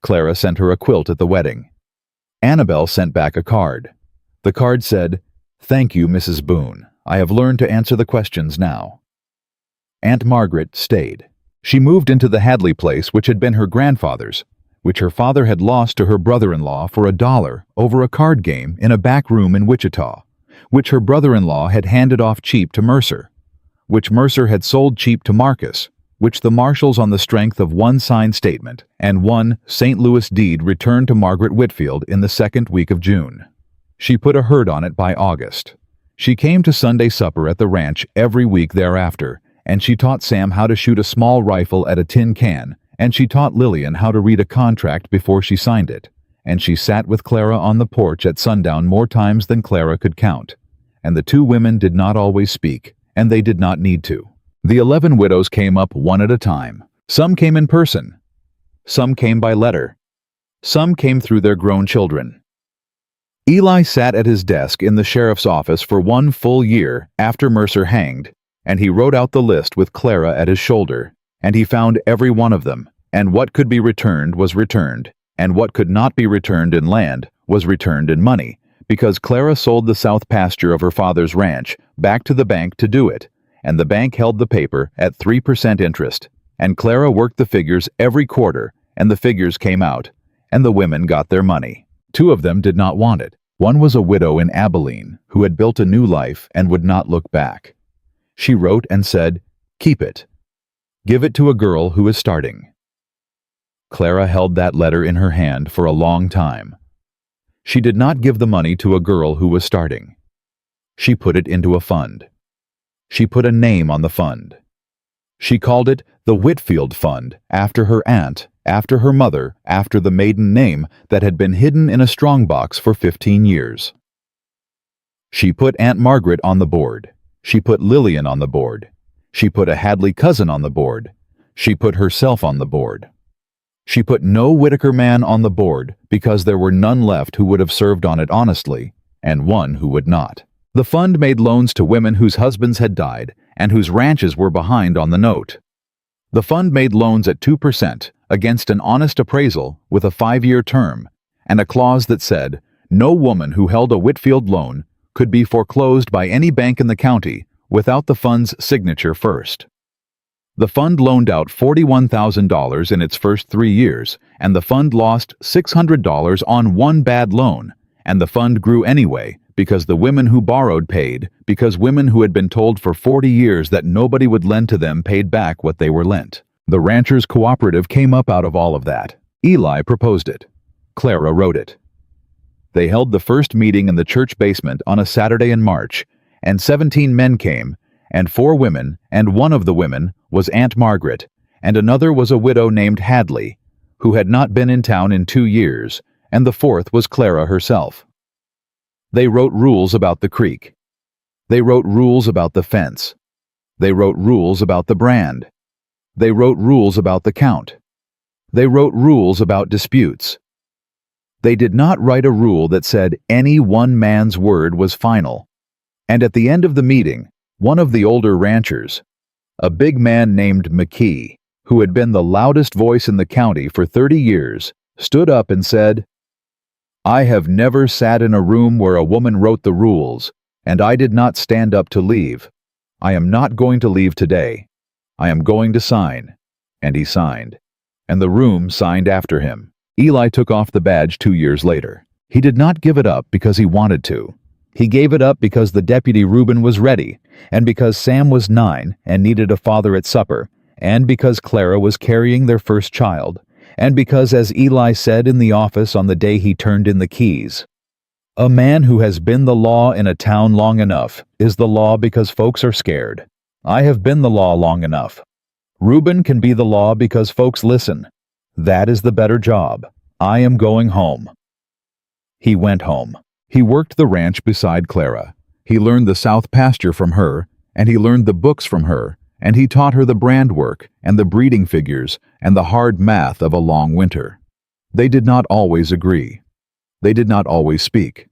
Clara sent her a quilt at the wedding. Annabelle sent back a card. The card said, "Thank you, Mrs. Boon. I have learned to answer the questions now." Aunt Margaret stayed. She moved into the Hadley place which had been her grandfather's, which her father had lost to her brother-in-law for $1 over a card game in a back room in Wichita, which her brother-in-law had handed off cheap to Mercer, which Mercer had sold cheap to Marcus, which the marshals on the strength of 1 signed statement and 1 St. Louis deed returned to Margaret Whitfield in the 2nd week of June. She put a herd on it by August. She came to Sunday supper at the ranch every week thereafter, and she taught Sam how to shoot a small rifle at a tin can, and she taught Lillian how to read a contract before she signed it, and she sat with Clara on the porch at sundown more times than Clara could count, and the two women did not always speak, and they did not need to. The 11 widows came up one at a time. Some came in person. Some came by letter. Some came through their grown children. Eli sat at his desk in the sheriff's office for 1 full year after Mercer hanged, and he wrote out the list with Clara at his shoulder, and he found every one of them, and what could be returned was returned, and what could not be returned in land was returned in money, because Clara sold the south pasture of her father's ranch back to the bank to do it, and the bank held the paper at 3% interest, and Clara worked the figures every quarter, and the figures came out, and the women got their money. 2 of them did not want it. One was a widow in Abilene who had built a new life and would not look back. She wrote and said, "Keep it. Give it to a girl who is starting." Clara held that letter in her hand for a long time. She did not give the money to a girl who was starting. She put it into a fund. She put a name on the fund. She called it the Whitfield Fund, after her aunt, after her mother, after the maiden name that had been hidden in a strongbox for 15 years. She put Aunt Margaret on the board. She put Lillian on the board. She put a Hadley cousin on the board. She put herself on the board. She put no Whitaker man on the board because there were none left who would have served on it honestly, and one who would not. The fund made loans to women whose husbands had died and whose ranches were behind on the note. The fund made loans at 2% against an honest appraisal with a 5-year term, and a clause that said no woman who held a Whitfield loan could be foreclosed by any bank in the county without the fund's signature first. The fund loaned out $41,000 in its first 3 years, and the fund lost $600 on one bad loan, and the fund grew anyway because the women who borrowed paid, because women who had been told for 40 years that nobody would lend to them paid back what they were lent. The Ranchers Cooperative came up out of all of that. Eli proposed it. Clara wrote it. They held the first meeting in the church basement on a Saturday in March, and 17 men came, and 4 women, and one of the women was Aunt Margaret, and another was a widow named Hadley, who had not been in town in 2 years, and the 4th was Clara herself. They wrote rules about the creek. They wrote rules about the fence. They wrote rules about the brand. They wrote rules about the count. They wrote rules about disputes. They did not write a rule that said any one man's word was final. And at the end of the meeting, one of the older ranchers, a big man named McKee, who had been the loudest voice in the county for 30 years, stood up and said, "I have never sat in a room where a woman wrote the rules, and I did not stand up to leave. I am not going to leave today. I am going to sign." And he signed. And the room signed after him. Eli took off the badge 2 years later. He did not give it up because he wanted to. He gave it up because the deputy Reuben was ready, and because Sam was 9 and needed a father at supper, and because Clara was carrying their first child, and because, as Eli said in the office on the day he turned in the keys, "A man who has been the law in a town long enough is the law because folks are scared. I have been the law long enough. Reuben can be the law because folks listen. That is the better job. I am going home." He went home. He worked the ranch beside Clara. He learned the south pasture from her, and he learned the books from her, and he taught her the brand work and the breeding figures and the hard math of a long winter. They did not always agree. They did not always speak.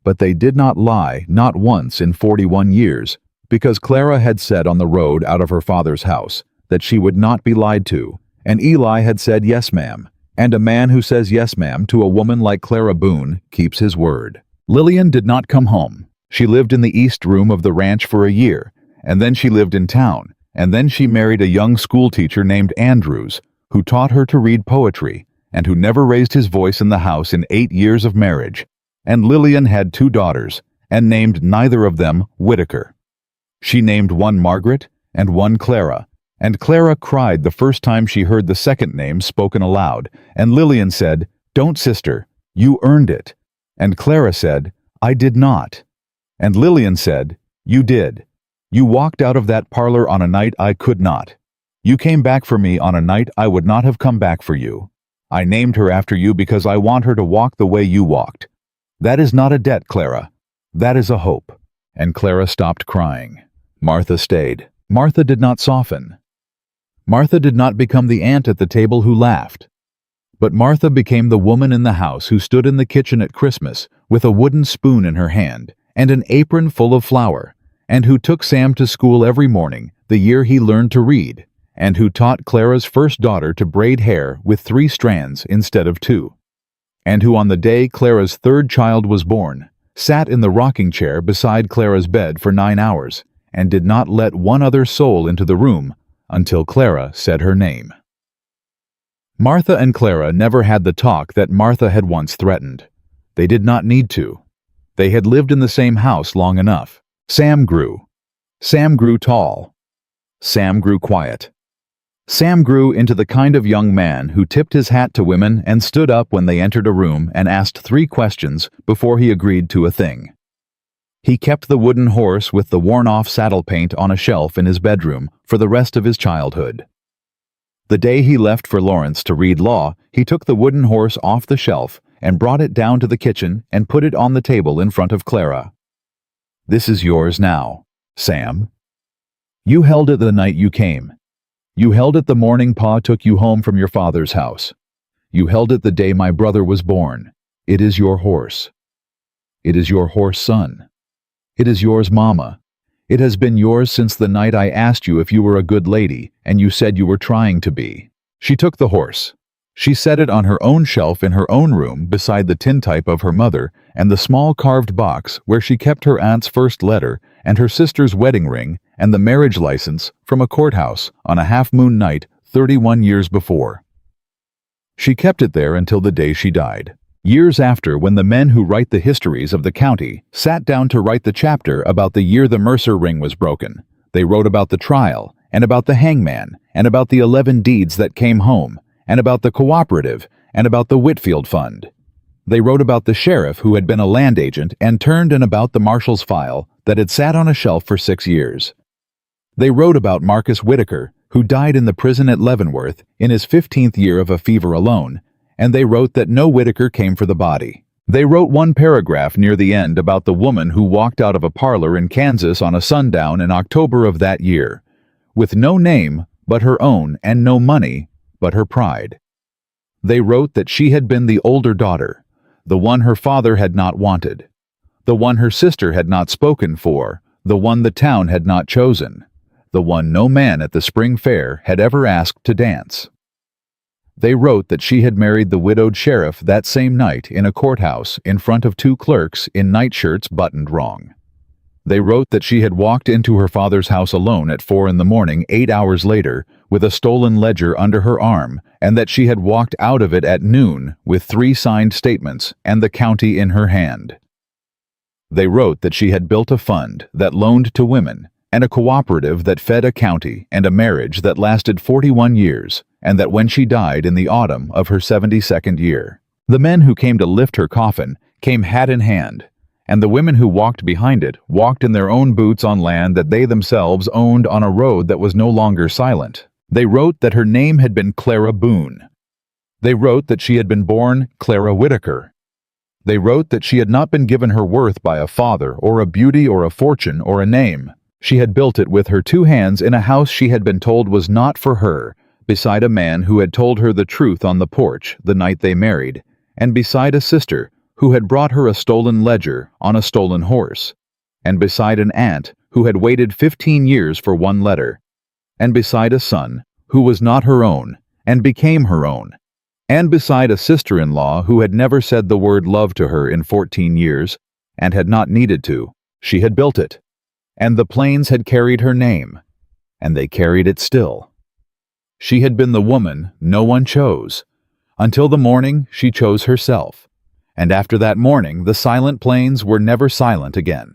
But they did not lie, not once in 41 years, because Clara had said on the road out of her father's house that she would not be lied to, and Eli had said yes, ma'am, and a man who says yes, ma'am, to a woman like Clara Boon keeps his word. Lillian did not come home. She lived in the east room of the ranch for a year, and then she lived in town, and then she married a young schoolteacher named Andrews, who taught her to read poetry, and who never raised his voice in the house in 8 years of marriage. And Lillian had 2 daughters, and named neither of them Whitaker. She named one Margaret and one Clara, and Clara cried the first time she heard the second name spoken aloud, and Lillian said, "Don't, sister, you earned it." And Clara said, "I did not." And Lillian said, "You did. You walked out of that parlor on a night I could not. You came back for me on a night I would not have come back for you. I named her after you because I want her to walk the way you walked. That is not a debt, Clara. That is a hope. And Clara stopped crying. Martha stayed. Martha did not soften. Martha did not become the aunt at the table who laughed. But Martha became the woman in the house who stood in the kitchen at Christmas with a wooden spoon in her hand and an apron full of flour, and who took Sam to school every morning the year he learned to read, and who taught Clara's first daughter to braid hair with 3 strands instead of 2, and who on the day Clara's 3rd child was born, sat in the rocking chair beside Clara's bed for 9 hours and did not let one other soul into the room until Clara said her name. Martha and Clara never had the talk that Martha had once threatened. They did not need to. They had lived in the same house long enough. Sam grew. Sam grew tall. Sam grew quiet. Sam grew into the kind of young man who tipped his hat to women and stood up when they entered a room and asked 3 questions before he agreed to a thing. He kept the wooden horse with the worn-off saddle paint on a shelf in his bedroom for the rest of his childhood. The day he left for Lawrence to read law, he took the wooden horse off the shelf and brought it down to the kitchen and put it on the table in front of Clara. "This is yours now, Sam. You held it the night you came. You held it the morning Pa took you home from your father's house. You held it the day my brother was born. It is your horse. It is your horse, son. It is yours, Mama. It has been yours since the night I asked you if you were a good lady, and you said you were trying to be." She took the horse. She set it on her own shelf in her own room beside the tintype of her mother and the small carved box where she kept her aunt's first letter and her sister's wedding ring and the marriage license from a courthouse on a half-moon night 31 years before. She kept it there until the day she died. Years after, when the men who write the histories of the county sat down to write the chapter about the year the Mercer ring was broken, they wrote about the trial, and about the hangman, and about the 11 deeds that came home, and about the cooperative, and about the Whitfield Fund. They wrote about the sheriff who had been a land agent and turned, and about the marshal's file that had sat on a shelf for 6 years. They wrote about Marcus Whitaker, who died in the prison at Leavenworth in his 15th year of a fever alone, and they wrote that no Whitaker came for the body. They wrote one paragraph near the end about the woman who walked out of a parlor in Kansas on a sundown in October of that year, with no name but her own and no money but her pride. They wrote that she had been the older daughter, the one her father had not wanted, the one her sister had not spoken for, the one the town had not chosen, the one no man at the spring fair had ever asked to dance. They wrote that she had married the widowed sheriff that same night in a courthouse in front of 2 clerks in nightshirts buttoned wrong. They wrote that she had walked into her father's house alone at 4 in the morning 8 hours later with a stolen ledger under her arm, and that she had walked out of it at noon with 3 signed statements and the county in her hand. They wrote that she had built a fund that loaned to women, and a cooperative that fed a county, and a marriage that lasted 41 years, and that when she died in the autumn of her 72nd year, the men who came to lift her coffin came hat in hand, and the women who walked behind it walked in their own boots on land that they themselves owned on a road that was no longer silent. They wrote that her name had been Clara Boon. They wrote that she had been born Clara Whitaker. They wrote that she had not been given her worth by a father or a beauty or a fortune or a name. She had built it with her 2 hands in a house she had been told was not for her, beside a man who had told her the truth on the porch the night they married, and beside a sister who had brought her a stolen ledger on a stolen horse, and beside an aunt who had waited 15 years for 1 letter, and beside a son who was not her own and became her own, and beside a sister-in-law who had never said the word love to her in 14 years and had not needed to. She had built it, and the plains had carried her name, and they carried it still. She had been the woman no one chose, until the morning she chose herself, and after that morning the silent plains were never silent again.